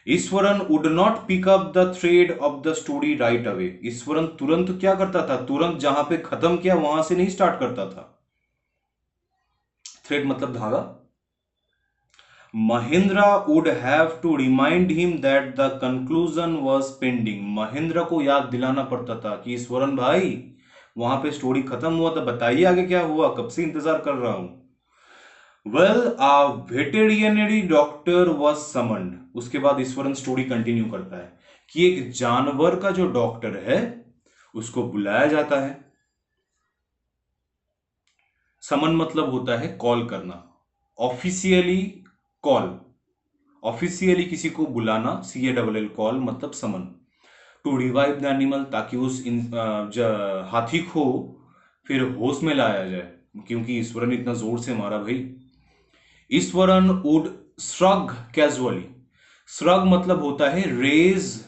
S1: Iswaran would not pick up the thread of the story right away, Iswaran तुरंत क्या करता था, तुरंत जहां पे खत्म किया वहां से नहीं स्टार्ट करता था। थ्रेड मतलब धागा। Mahendra would have to remind him that the conclusion was pending, Mahendra को याद दिलाना पड़ता था कि ईश्वरन भाई वहां पे स्टोरी खत्म हुआ था, बताइए आगे क्या हुआ, कब से इंतजार कर रहा हूं। Well a veterinary doctor was summoned, उसके बाद ईश्वरन स्टोरी कंटिन्यू करता है कि एक जानवर का जो डॉक्टर है उसको बुलाया जाता है। समन मतलब होता है कॉल करना, ऑफिशियली कॉल, ऑफिशियली किसी को बुलाना, CALL कॉल मतलब समन। टू रिवाइव द एनिमल, ताकि उस हाथी को फिर होश में लाया जाए, क्योंकि ईश्वरन इतना जोर से मारा भाई। Iswaran would shrug casually, shrug मतलब होता है raise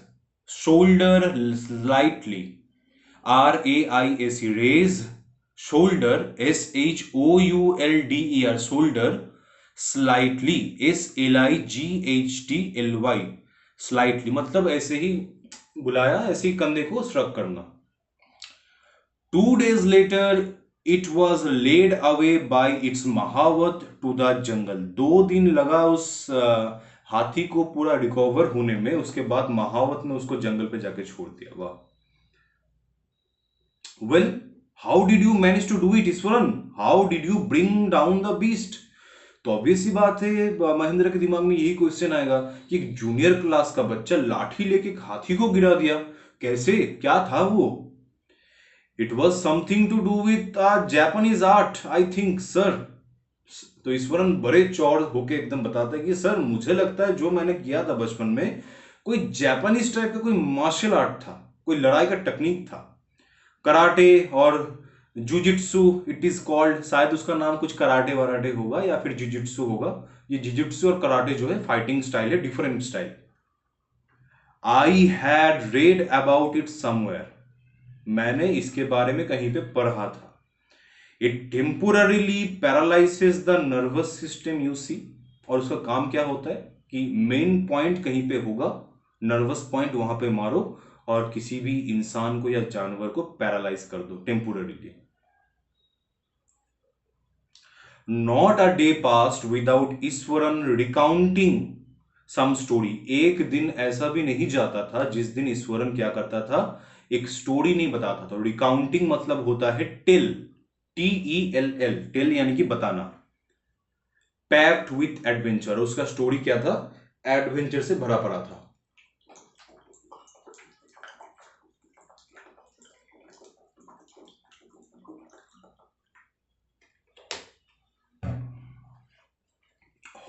S1: shoulder lightly, RAISE, raise shoulder, SHOULDER, shoulder, slightly, SLIGHTLY, slightly मतलब ऐसे ही बुलाया, ऐसे ही कंधे को श्रग करना। 2 days later it was led away by its mahavat to the jungle, 2 दिन लगा उस हाथी को पूरा रिकवर होने में, उसके बाद महावत ने उसको जंगल पे जाके छोड़ दिया। वाह। Well how did you manage to do it Iswaran, how did you bring down the beast. तो ऑब्वियस सी बात है, महेंद्र के दिमाग में यही क्वेश्चन आएगा कि एक जूनियर क्लास का बच्चा लाठी लेके एक हाथी को गिरा दिया, कैसे, क्या था वो। It was something to do with Japanese art I think sir. तो ईश्वरन बड़े चौड़ होके एकदम बताता है कि सर मुझे लगता है जो मैंने किया था बचपन में कोई जापानीज टाइप का कोई मार्शल आर्ट था, कोई लड़ाई का टेक्निक था, कराटे और जुजित्सु इट इज कॉल्ड, शायद उसका नाम कुछ कराटे वराटे होगा या फिर जुजित्सु होगा। ये जुजित्सु और कराटे जो है फाइटिंग स्टाइल है, different style. I had read about it somewhere, मैंने इसके बारे में कहीं पे पढ़ा था। It temporarily paralyses the nervous system, you see. और उसका काम क्या होता है कि मेन पॉइंट कहीं पे होगा, नर्वस पॉइंट वहां पे मारो और किसी भी इंसान को या जानवर को पैरालाइज कर दो temporarily. Not a day passed without Iswaran recounting some story, एक दिन ऐसा भी नहीं जाता था जिस दिन ईश्वरन क्या करता था, एक स्टोरी नहीं बताता था। रिकाउंटिंग मतलब होता है टेल, TELL, टेल यानी कि बताना। पैक्ड विथ एडवेंचर, उसका स्टोरी क्या था, एडवेंचर से भरा पड़ा था।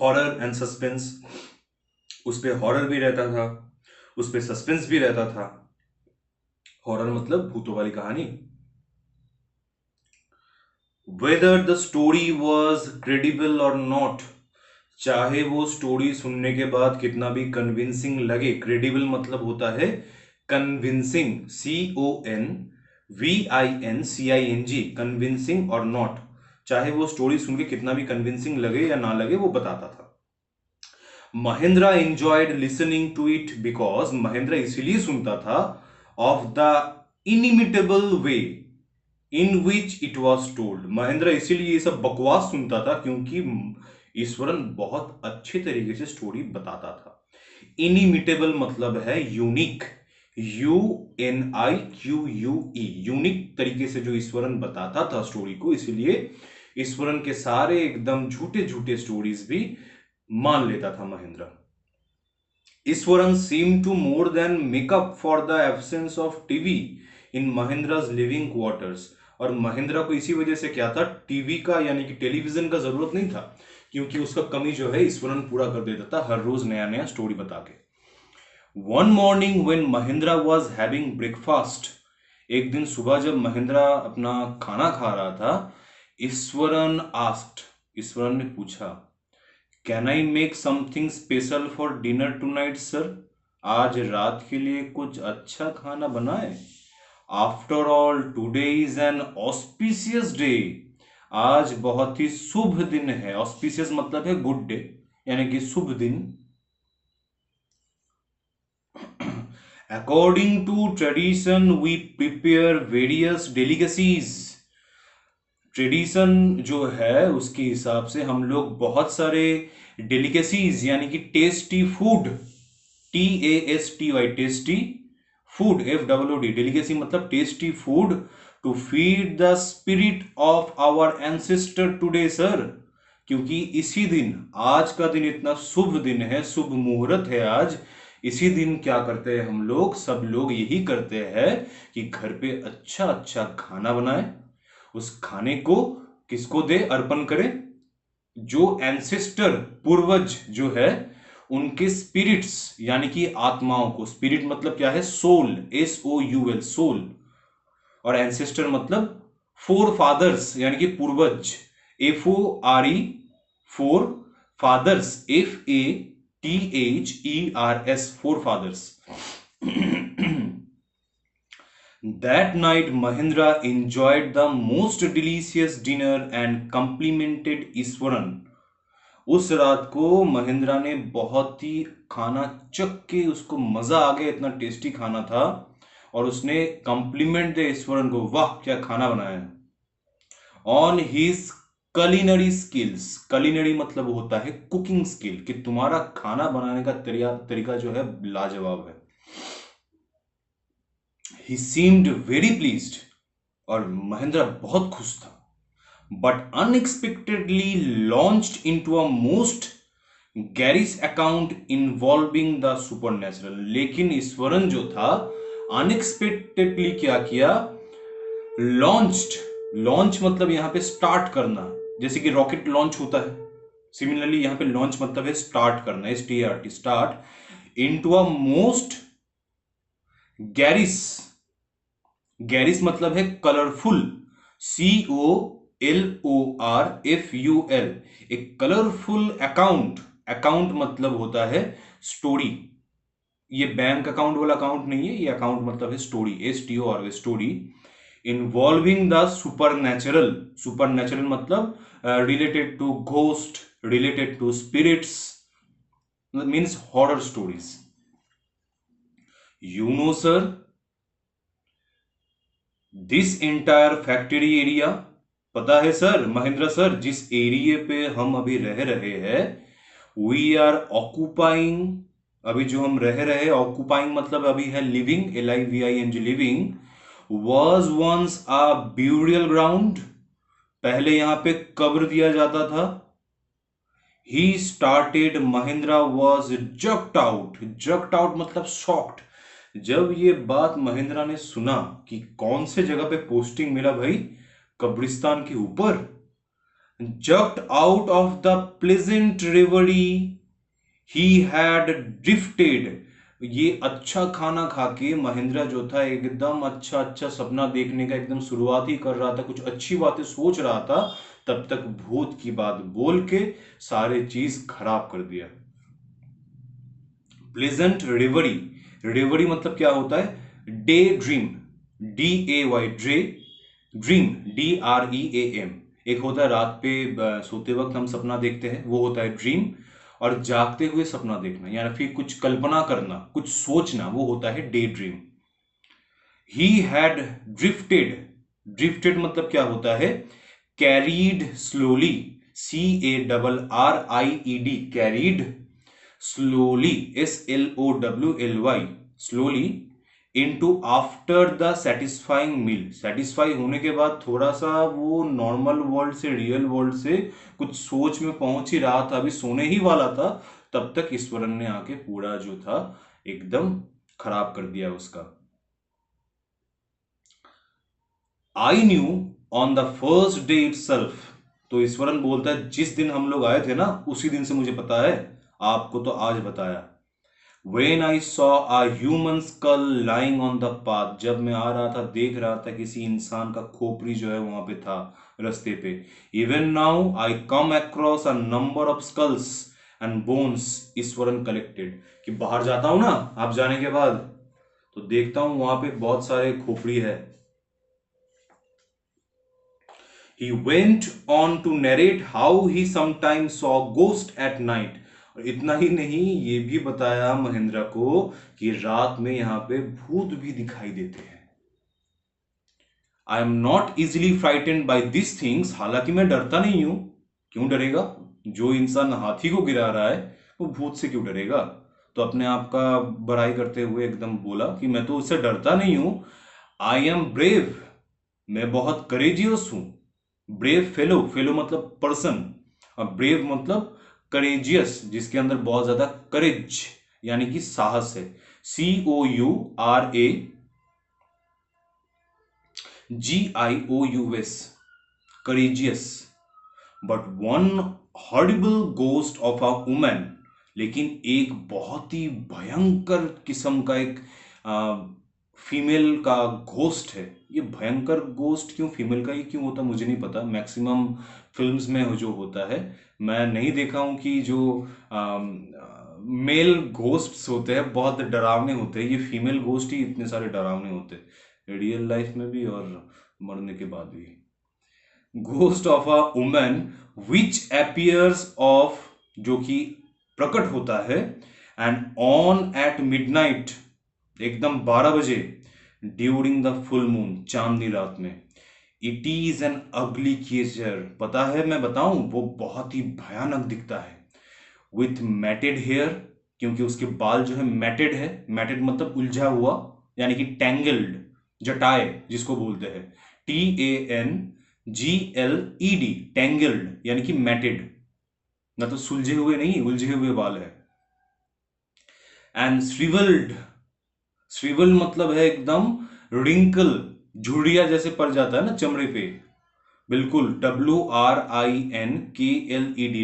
S1: हॉरर एंड सस्पेंस, उस पे हॉरर भी रहता था, उस पे सस्पेंस भी रहता था। हॉरर मतलब भूतों वाली कहानी। Whether the story was credible और नॉट, चाहे वो स्टोरी सुनने के बाद कितना भी कन्विंसिंग लगे। क्रेडिबल मतलब होता है कन्विंसिंग, CONVINCING, कन्विंसिंग और नॉट, चाहे वो स्टोरी सुन के कितना भी कन्विंसिंग लगे या ना लगे, वो बताता था। Mahendra enjoyed listening to it because, Mahendra इसीलिए सुनता था, of the inimitable way in which it was told, Mahendra इसीलिए ये सब बकवास सुनता था क्योंकि ईश्वरन बहुत अच्छे तरीके से स्टोरी बताता था। इनिमिटेबल मतलब है यूनिक, UNIQUE, यूनिक तरीके से जो ईश्वरन बताता था स्टोरी को, इसीलिए ईश्वरन के सारे एकदम झूठे झूठे स्टोरीज भी मान लेता था Mahendra. Eswaran seemed to more than make up for the absence of TV in Mahendra's living quarters, और महेंद्रा को इसी वजह से क्या था, टीवी का यानी कि टेलीविजन का जरूरत नहीं था, क्योंकि उसका कमी जो है ईश्वरन पूरा कर देता था हर रोज नया नया स्टोरी बता के। One morning when Mahindra was having breakfast, एक दिन सुबह जब महेंद्रा अपना खाना खा रहा था, ईश्वरन आस्क्ड, ईश्वरन ने पूछा, can I make something special for dinner tonight sir, आज रात के लिए कुछ अच्छा खाना बनाए। After all today is an auspicious day, आज बहुत ही शुभ दिन है। ऑस्पिशियस मतलब है गुड डे, यानी कि शुभ दिन। According to tradition we prepare various delicacies, tradition जो है उसके हिसाब से हम लोग बहुत सारे डेलिकेसीज यानी कि tasty food, TASTY, tasty food, FOOD, delicacy मतलब tasty food, to feed the spirit of our ancestor today sir, क्योंकि इसी दिन, आज का दिन इतना शुभ दिन है, शुभ मुहूर्त है आज, इसी दिन क्या करते हैं हम लोग, सब लोग यही करते हैं कि घर पे अच्छा अच्छा खाना बनाए, उस खाने को किसको दे, अर्पण करे, जो एंसेस्टर, पूर्वज जो है, उनके स्पिरिट्स यानी कि आत्माओं को। स्पिरिट मतलब क्या है, सोल, SOUL, सोल। और एंसेस्टर मतलब फोर फादर्स यानी कि पूर्वज, FORE, fore, fathers FATHERS, forefathers. That night Mahendra enjoyed the most delicious dinner and complimented Eswaran, उस रात को महेंद्रा ने बहुत ही खाना चख के उसको मजा आ गया, इतना टेस्टी खाना था, और उसने कॉम्प्लीमेंट दिया ईश्वरन को, वाह क्या खाना बनाया है। On his culinary skills, culinary मतलब होता है कुकिंग स्किल, कि तुम्हारा खाना बनाने का तरीका जो है लाजवाब है। ही सीम्ड वेरी प्लीज्ड, और महेंद्र बहुत खुश था। But unexpectedly launched into a most garish account involving the supernatural, लेकिन ईश्वरन जो था अनएक्सपेक्टेडली क्या किया, लॉन्च्ड, लॉन्च मतलब यहां पे स्टार्ट करना, जैसे कि रॉकेट लॉन्च होता है, सिमिलरली यहां पे लॉन्च मतलब है स्टार्ट करना, START, start into a most garish, garish मतलब है कलरफुल, COLORFUL, एक कलरफुल अकाउंट। अकाउंट मतलब होता है स्टोरी। ये बैंक अकाउंट वाला अकाउंट नहीं है, ये अकाउंट मतलब है story, STOR, story involving the supernatural. Supernatural मतलब related to ghost, related to spirits, means horror stories. You know sir, this entire factory area, पता है सर, महेंद्र सर, जिस एरिया पे हम अभी रह रहे हैं, वी आर ऑक्यूपाइंग, अभी जो हम रह रहे हैं, ऑक्यूपाइंग मतलब अभी है living, LIVING, living, was once a burial ground, पहले यहां पे कब्र दिया जाता था। He started, Mahendra was jerked out, jerked out मतलब शॉक्ड। जब ये बात महेंद्रा ने सुना कि कौन से जगह पे पोस्टिंग मिला भाई, कब्रिस्तान के ऊपर, jerked out of the pleasant reverie he had drifted, ये अच्छा खाना खा के महेंद्रा जो था एकदम अच्छा अच्छा सपना देखने का एकदम शुरुआत ही कर रहा था, कुछ अच्छी बातें सोच रहा था, तब तक भूत की बात बोल के सारे चीज खराब कर दिया। प्लेजेंट रेवरी, रेवरी मतलब क्या होता है, day dream, DAY, ड्रे, dream, DREAM, एक होता है रात पे सोते वक्त हम सपना देखते हैं, वो होता है ड्रीम, और जागते हुए सपना देखना या फिर कुछ कल्पना करना, कुछ सोचना, वो होता है daydream. He had drifted, drifted मतलब क्या होता है, carried slowly, CARRIED, carried slowly, SLOWLY, slowly, into after the satisfying meal, satisfy होने के बाद थोड़ा सा वो नॉर्मल वर्ल्ड से, रियल वर्ल्ड से कुछ सोच में पहुंच ही रहा था, अभी सोने ही वाला था, तब तक ईश्वरन ने आके पूरा जो था एकदम खराब कर दिया उसका। I knew on the first day itself, तो ईश्वरन बोलता है जिस दिन हम लोग आए थे ना, उसी दिन से मुझे पता है, आपको तो आज बताया। When I saw a human skull lying on the path, जब मैं आ रहा था, देख रहा था किसी इंसान का खोपड़ी जो है वहां पे था रास्ते पे। Even now I come across a number of skulls and bones, Eswaran collected, कि बाहर जाता हूं ना आप जाने के बाद, तो देखता हूं वहां पे बहुत सारे खोपड़ी है। He went on to narrate how he sometimes saw ghost at night, और इतना ही नहीं, ये भी बताया महेंद्र को कि रात में यहां पे भूत भी दिखाई देते हैं। I am not easily frightened by this things, हालांकि मैं डरता नहीं हूं, क्यों डरेगा, जो इंसान हाथी को गिरा रहा है वो भूत से क्यों डरेगा, तो अपने आप का बड़ाई करते हुए एकदम बोला कि मैं तो उससे डरता नहीं हूं। आई एम ब्रेव, मैं बहुत करेजियस हूं, ब्रेव फेलो, फेलो मतलब पर्सन, और ब्रेव मतलब करेजियस, जिसके अंदर बहुत ज्यादा करेज यानी कि साहस है, COURAGIOUS, courageous. But one horrible ghost of a woman, लेकिन एक बहुत ही भयंकर किस्म का एक फीमेल का घोस्ट है। ये भयंकर घोस्ट क्यों फीमेल का ही क्यों होता मुझे नहीं पता, मैक्सिमम फिल्म्स में जो होता है, मैं नहीं देखा हूं कि जो मेल घोस्ट्स होते हैं बहुत डरावने होते हैं, ये फीमेल घोस्ट ही इतने सारे डरावने होते हैं रियल लाइफ में भी और मरने के बाद भी। Ghost of a woman which appears of, जो कि प्रकट होता है, एंड ऑन एट मिडनाइट, एकदम 12 बजे, ड्यूरिंग द फुल मून, चांदनी रात में। इट इज एन अगली क्रिएचर, पता है मैं बताऊं, वो बहुत ही भयानक दिखता है। विथ मैटेड हेयर, क्योंकि उसके बाल जो है मैटेड है, मैटेड मतलब उलझा हुआ, यानी कि टैंगल्ड, जटाए जिसको बोलते हैं, TANGLED, टैंगल्ड यानी कि मैटेड, ना तो सुलझे हुए नहीं, उलझे हुए बाल है। एंड श्रिवल्ड, श्रिवल मतलब है एकदम रिंकल, झुर्रिया जैसे पड़ जाता है ना चमड़े पे, बिल्कुल, WRINKLED,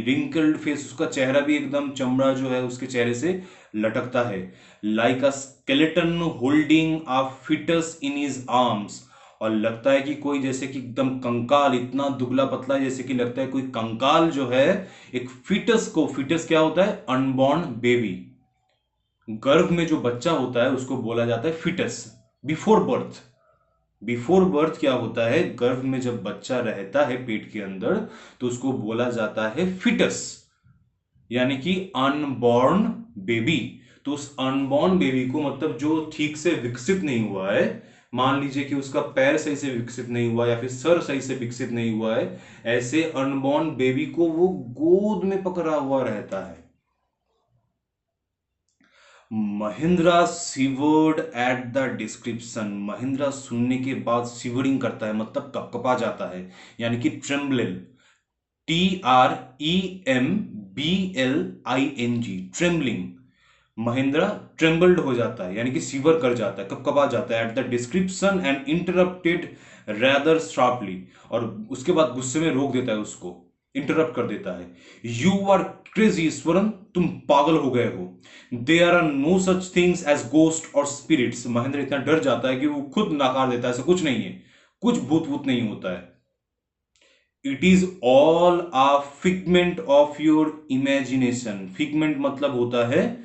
S1: रिंकल्ड फेस, उसका चेहरा भी एकदम, चमड़ा जो है उसके चेहरे से लटकता है, like a skeleton holding a foetus in his arms, और लगता है कि कोई जैसे कि एकदम कंकाल, इतना दुबला पतला, जैसे कि लगता है कोई कंकाल जो है एक फिटस को, फिटस क्या होता है, अनबॉर्न बेबी, गर्भ में जो बच्चा होता है उसको बोला जाता है foetus. Before birth, before birth क्या होता है, गर्भ में जब बच्चा रहता है पेट के अंदर तो उसको बोला जाता है फिटस, यानी कि अनबॉर्न बेबी। तो उस अनबॉर्न बेबी को, मतलब जो ठीक से विकसित नहीं हुआ है, मान लीजिए कि उसका पैर सही से विकसित नहीं हुआ या फिर सर सही से विकसित नहीं हुआ है, ऐसे अनबॉर्न बेबी को वो गोद में पकड़ा हुआ रहता है। Mahendra shivered at the description, Mahendra सुनने के बाद सिवरिंग करता है, मतलब कपकपा जाता है, यानी कि tremble, TREMBLING, trembling. Mahindra trembled हो जाता है, यानी कि सीवर कर जाता है, कपकपा जाता है eight the description and interrupted rather sharply, और उसके बाद गुस्से में रोक देता है उसको, इंटरप्ट कर देता है। यू आर क्रेजी ईश्वरन, तुम पागल हो गए हो। There are no such things as ghost और स्पिरिट्स, महेंद्र इतना डर जाता है कि वो खुद नकार देता है, ऐसा कुछ नहीं है, कुछ भूत भूत नहीं होता है। It is all a figment of your imagination, figment मतलब होता है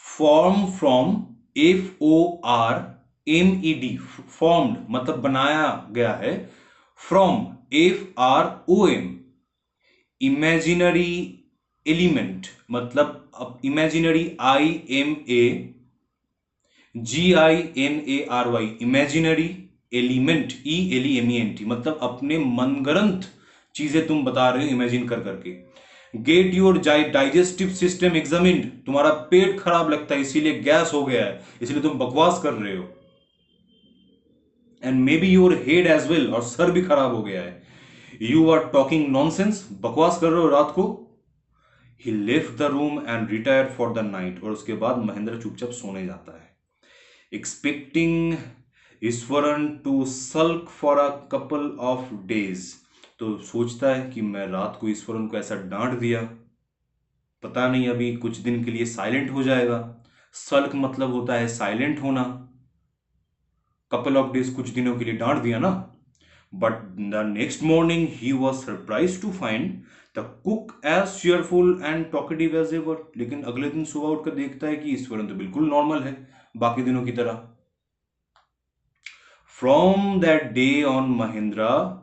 S1: फॉर्म फ्रॉम, FORMED, फॉर्म्ड मतलब बनाया गया है, फ्रॉम FROM, इमेजिनरी एलिमेंट मतलब imaginary, IMAGINARY, imaginary element, ELEMENT, मतलब अपने मनगढ़ंत चीजें तुम बता रहे हो इमेजिन कर करके। Get your digestive system examined, तुम्हारा पेट खराब लगता है इसीलिए गैस हो गया है, इसलिए तुम बकवास कर रहे हो। And maybe your head as well, और सर भी खराब हो गया है। यू आर टॉकिंग नॉनसेंस, बकवास कर रहे हो रात को। He left the room and retire for the night, और उसके बाद महेंद्र चुपचाप सोने जाता है, expecting Iswaran to sulk for a couple of days. तो सोचता है कि मैं रात को ईश्वरन को ऐसा डांट दिया, पता नहीं अभी कुछ दिन के लिए साइलेंट हो जाएगा। सल्क मतलब होता है साइलेंट होना, कपल ऑफ डेज कुछ दिनों के लिए डांट दिया ना। But the next morning he was surprise to find the cook as cheerful and talkative as ever, लेकिन अगले दिन सुबह उठकर देखता है कि ईश्वरन तो बिल्कुल नॉर्मल है बाकी दिनों की तरह। From that day on Mahindra,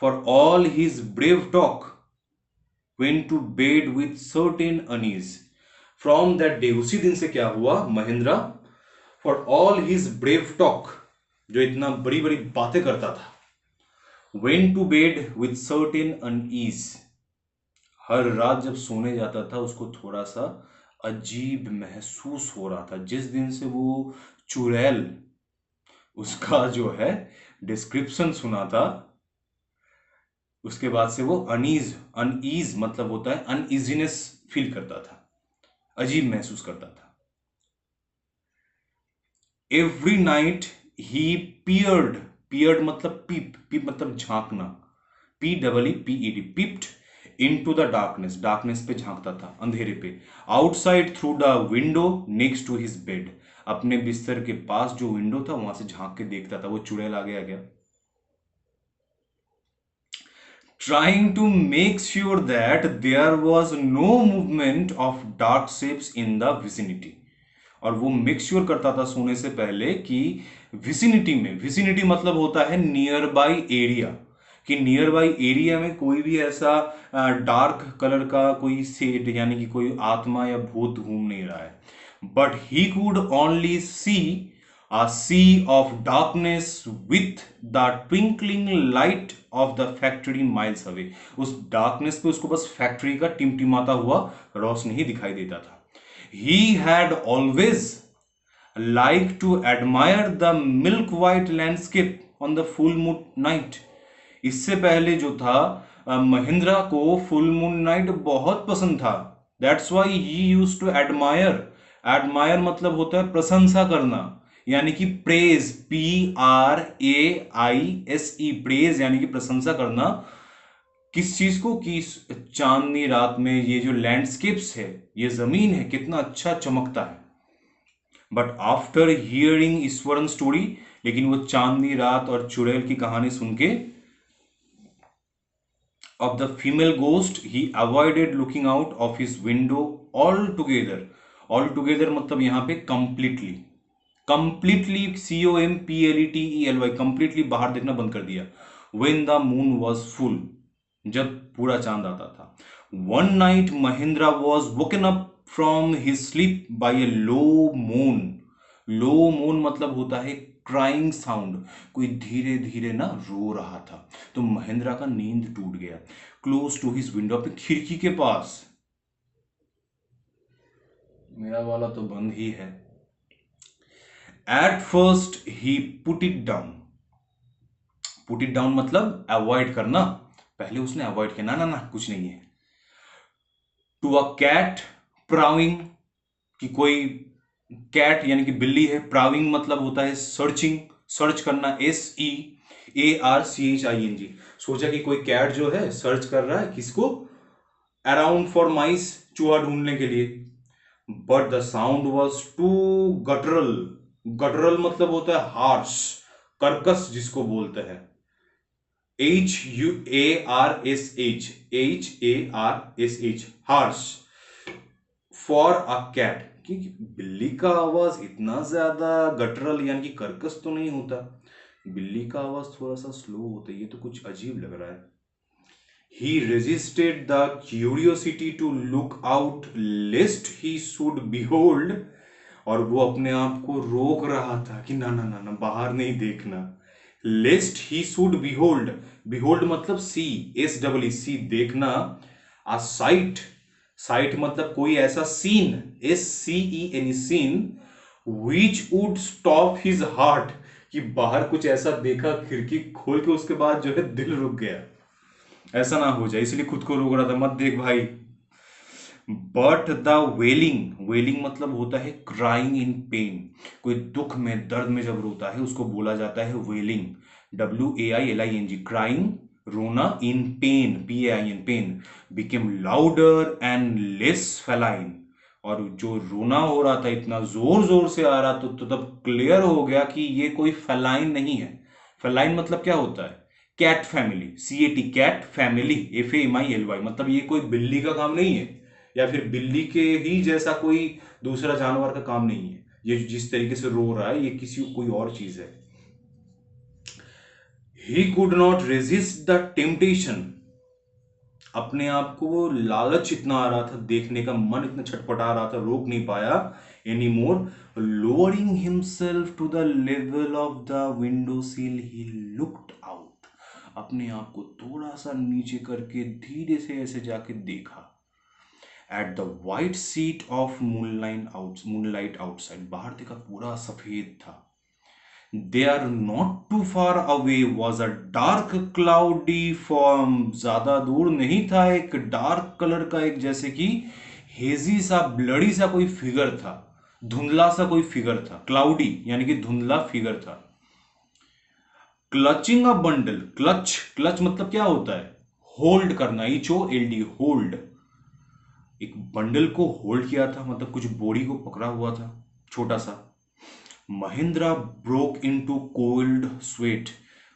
S1: for all his brave talk, went to bed with certain unease. From that day, उसी दिन से क्या हुआ, Mahindra for all his brave talk, जो इतना बड़ी बड़ी बातें करता था, went to bed with certain unease, हर रात जब सोने जाता था उसको थोड़ा सा अजीब महसूस हो रहा था। जिस दिन से वो चुड़ैल, उसका जो है डिस्क्रिप्शन सुना था, उसके बाद से वो अनईज, अनईज मतलब होता है अनईजीनेस, फील करता था, अजीब महसूस करता था। Every night he peered, peered मतलब पीप, पीप मतलब झांकना, PEEPED, peeped into the darkness, darkness पे झांकता था, अंधेरे पे। Outside through the window next to his bed, अपने बिस्तर के पास जो विंडो था वहां से झांक के देखता था, वो चुड़ैल आ गया क्या। Trying to make sure that there was no movement of dark shapes in the vicinity, और वो मेक श्योर करता था सोने से पहले कि विसिनिटी में, विसिनिटी मतलब होता है नियर बाई एरिया, कि नियर बाई एरिया में कोई भी ऐसा डार्क कलर का कोई सेड, यानी कि कोई आत्मा या भूत घूम नहीं रहा है। But he could only see a sea of darkness with the twinkling light of the factory miles away, उस डार्कनेस पे उसको बस फैक्ट्री का टिमटिमाता हुआ रोशनी ही दिखाई देता था। He had always liked to admire the milk white landscape on the full moon night, इससे पहले जो था महिंद्रा को फुल मून नाइट बहुत पसंद था। That's why he used to admire, admire मतलब होता है प्रशंसा करना, यानी कि प्रेज, PRAISE, प्रेज यानी कि प्रशंसा करना। किस चीज को, कि चांदनी रात में ये जो लैंडस्केप्स है, ये जमीन है, कितना अच्छा चमकता है। But after hearing Eswaran story, लेकिन वो चांदनी रात और चुड़ैल की कहानी सुन के, of the female ghost, he avoided looking out of his window altogether. Altogether मतलब यहाँ पे completely, completely COMPLETELY, completely बाहर देखना बंद कर दिया. When the moon was full, जब पूरा चांद आता था. One night Mahendra was woken up from his sleep by a low moan. लो मोन मतलब होता है क्राइंग साउंड, कोई धीरे धीरे ना रो रहा था. तो महेंद्रा का नींद टूट गया. क्लोज टू हिज विंडो, अपनी खिड़की के पास. मेरा वाला तो बंद ही है. At first he put it down. Put it down मतलब अवॉइड करना. पहले उसने अवॉइड किया, ना ना ना कुछ नहीं है. टू अ कैट प्राउइंग, कि कोई कैट यानी कि बिल्ली है. प्राउइंग मतलब होता है सर्चिंग, सर्च करना. SEARCHING. सोचा कि कोई कैट जो है सर्च कर रहा है किसको, अराउंड फॉर माइस, चूहा ढूंढने के लिए. But the sound was too guttural. Guttural मतलब होता है हार्श, कर्कश जिसको बोलते हैं. HUARSH, harsh. For a cat, क्योंकि बिल्ली का आवाज इतना ज्यादा गटरल यानी कि कर्कश तो नहीं होता. बिल्ली का आवाज थोड़ा सा स्लो होता है. ये तो कुछ अजीब लग रहा है. He resisted the curiosity to look out lest he should behold, और वो अपने आप को रोक रहा था कि ना ना ना ना बाहर नहीं देखना. Lest he should behold, behold मतलब see, SEE, देखना. A sight, sight मतलब कोई ऐसा scene, SCENE, scene, which would stop his heart, कि बाहर कुछ ऐसा देखा खिड़की खोल के, उसके बाद जो है दिल रुक गया. ऐसा ना हो जाए इसलिए खुद को रोक रहा था, मत देख भाई. बट द वेलिंग, वेलिंग मतलब होता है क्राइंग इन पेन. कोई दुख में, दर्द में जब रोता है उसको बोला जाता है वेलिंग. WAILING, क्राइंग, रोना. In pain, PAIN, pain. Became louder and less feline, और जो रोना हो रहा था इतना जोर जोर से आ रहा तो तब क्लियर हो गया कि ये कोई फेलाइन नहीं है. फेलाइन मतलब क्या होता है, cat family. CAT, cat family. FAMILY मतलब ये कोई बिल्ली का काम नहीं है, या फिर बिल्ली के ही जैसा कोई दूसरा जानवर का काम नहीं है. ये जिस तरीके से रो रहा है ये किसी कोई और चीज है. He could not resist the temptation, अपने आप को वो लालच इतना आ रहा था, देखने का मन इतना छटपटा रहा था, रोक नहीं पाया any more. Lowering himself to the level of the window sill, he looked out. अपने आप को थोड़ा सा नीचे करके धीरे से ऐसे जाके देखा. At the white seat of moonlight outside, बाहर देखा पूरा सफेद था. There not too far away was a dark cloudy form, ज्यादा दूर नहीं था एक डार्क कलर का, एक जैसे कि हेजी सा, ब्लडी सा कोई फिगर था, धुंधला सा कोई फिगर था. क्लाउडी यानी कि धुंधला फिगर था. Clutching a bundle, clutch, clutch मतलब क्या होता है, होल्ड करना. HOLD, hold. एक बंडल को होल्ड किया था मतलब कुछ बोरी को पकड़ा हुआ था छोटा सा. Mahindra broke into cold sweat,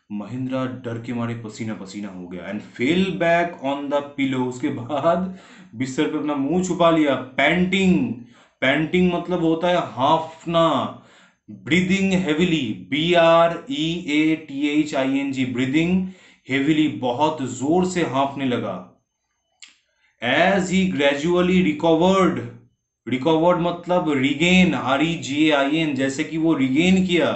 S1: Mahindra डर के मारे पसीना पसीना हो गया. And fell back on the pillow, उसके बाद बिस्तर पे अपना मुंह छुपा लिया. पैंटिंग, पैंटिंग मतलब होता है हाफना. Breathing heavily, BREATHING, breathing heavily, बहुत जोर से हाफने लगा. As he gradually recovered, recovered मतलब रिगेन, REGAIN, जैसे कि वो रिगेन किया.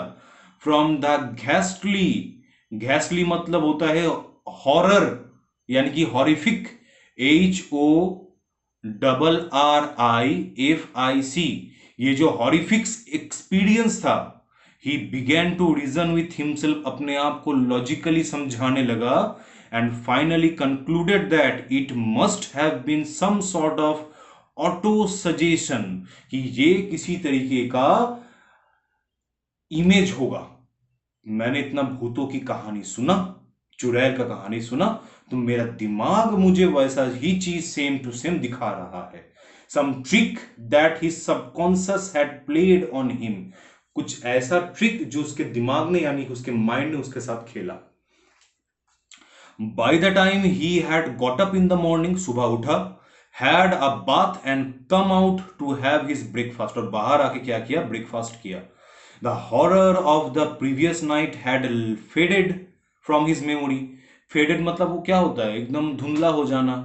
S1: फ्रॉम द घैस्टली, घैस्टली मतलब होता है हॉरर यानी कि हॉरिफिक. HORRIFIC, ये जो हॉरिफिक्स एक्सपीरियंस था. He began to reason with himself, अपने आप को लॉजिकली समझाने लगा. And finally concluded that it must have been some sort of auto suggestion, कि ये किसी तरीके का इमेज होगा. मैंने इतना भूतों की कहानी सुना, चुड़ैल का कहानी सुना, तो मेरा दिमाग मुझे वैसा ही चीज सेम टू सेम दिखा रहा है. some trick that his subconscious had played on him, कुछ ऐसा ट्रिक जो उसके दिमाग ने यानी कि उसके माइंड ने उसके साथ खेला. By the time he had got up in the morning, सुबह उठा, had a bath and come out to have his breakfast, और बाहर आके क्या किया, ब्रेकफास्ट किया. The horror of the previous night had faded from his memory. Faded मतलब वो क्या होता है, एकदम धुंधला हो जाना.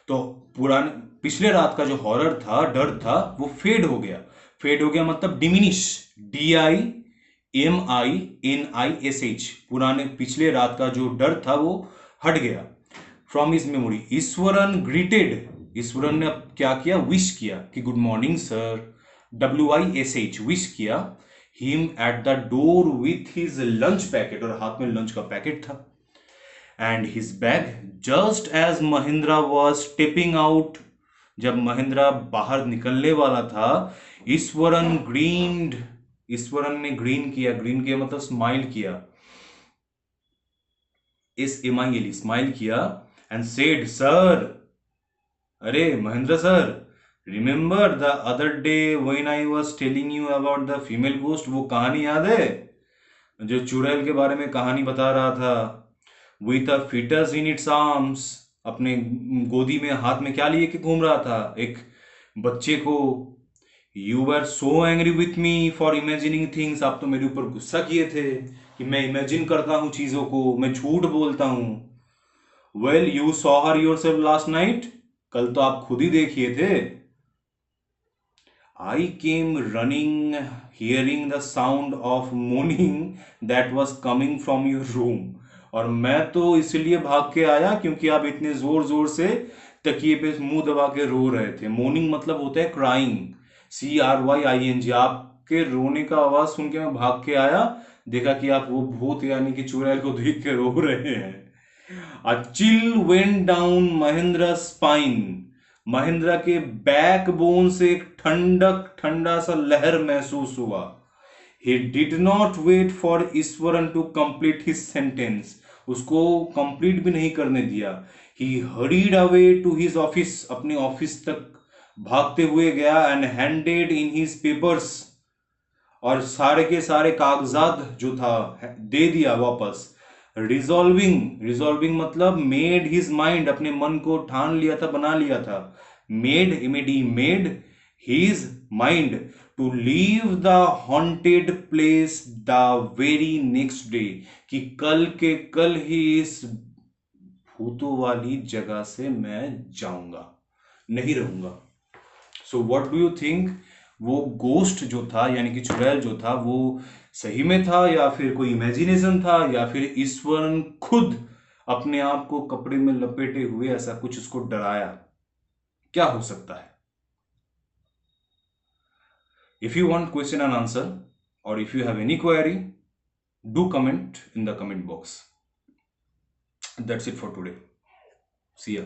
S1: तो पुराने पिछले रात का जो हॉरर था, डर था, वो फेड हो गया. फेड हो गया मतलब डिमिनिश, DIMINISH. पुराने पिछले रात का जो डर था वो हट गया. From his memory. Iswaran greeted, Iswaran ने अब क्या किया, विश किया कि good morning sir, WISH, wish किया him at the door with his lunch packet, और हाथ में लंच का पैकेट था, and his bag. Just as Mahendra was stepping out, जब महेंद्रा बाहर निकलने वाला था, ईश्वरन ग्रीन्ड, ईश्वरन ने ग्रीन किया, ग्रीन किया मतलब स्माइल किया, SMILE, स्माइल किया, एंड सेड सर, अरे Mahendra sir, remember the other day when I was telling you about the female ghost, वो कहानी याद है जो चुड़ैल के बारे में कहानी बता रहा था, with a foetus in its arms, अपने गोदी में हाथ में क्या लिए के घूम रहा था, एक बच्चे को. You were so angry with me for imagining things, आप तो मेरे ऊपर गुस्सा किए थे कि मैं इमेजिन करता हूं चीजों को, मैं झूठ बोलता हूं. Well you saw her yourself last night, कल तो आप खुद ही देखिए थे. I came running, hearing the sound of moaning that was coming from your room. और मैं तो इसलिए भाग के आया क्योंकि आप इतने जोर जोर से तकिए पे मुंह दबा के रो रहे थे. मोर्निंग मतलब होता है क्राइंग, CRYING. आपके रोने का आवाज सुन के मैं भाग के आया, देखा कि आप वो भूत यानी कि चुड़ैल को देख के रो रहे हैं. A chill went down Mahendra's spine. Mahindra के बैकबोन से एक ठंडक, ठंडा सा लहर महसूस हुआ. He did not wait for Eswaran to complete his sentence. उसको कंप्लीट भी नहीं करने दिया. He hurried away to his office. अपने ऑफिस तक भागते हुए गया, and handed in his papers. और सारे के सारे कागजात जो था दे दिया वापस. रिजॉल्विंग, रिजॉल्विंग मतलब मेड हिज माइंड, अपने मन को ठान लिया था, बना लिया था. Made, MAD, made his mind to leave the haunted place the very next day, कि कल के कल ही इस भूतों वाली जगह से मैं जाऊंगा, नहीं रहूंगा. So what do you think, वो गोस्ट जो था यानी कि चुड़ैल जो था वो सही में था, या फिर कोई इमेजिनेशन था, या फिर ईश्वरन खुद अपने आप को कपड़े में लपेटे हुए ऐसा कुछ उसको डराया, क्या हो सकता है? If you want question and answer, और if you have any query, do comment in the comment box. That's it for today. See ya.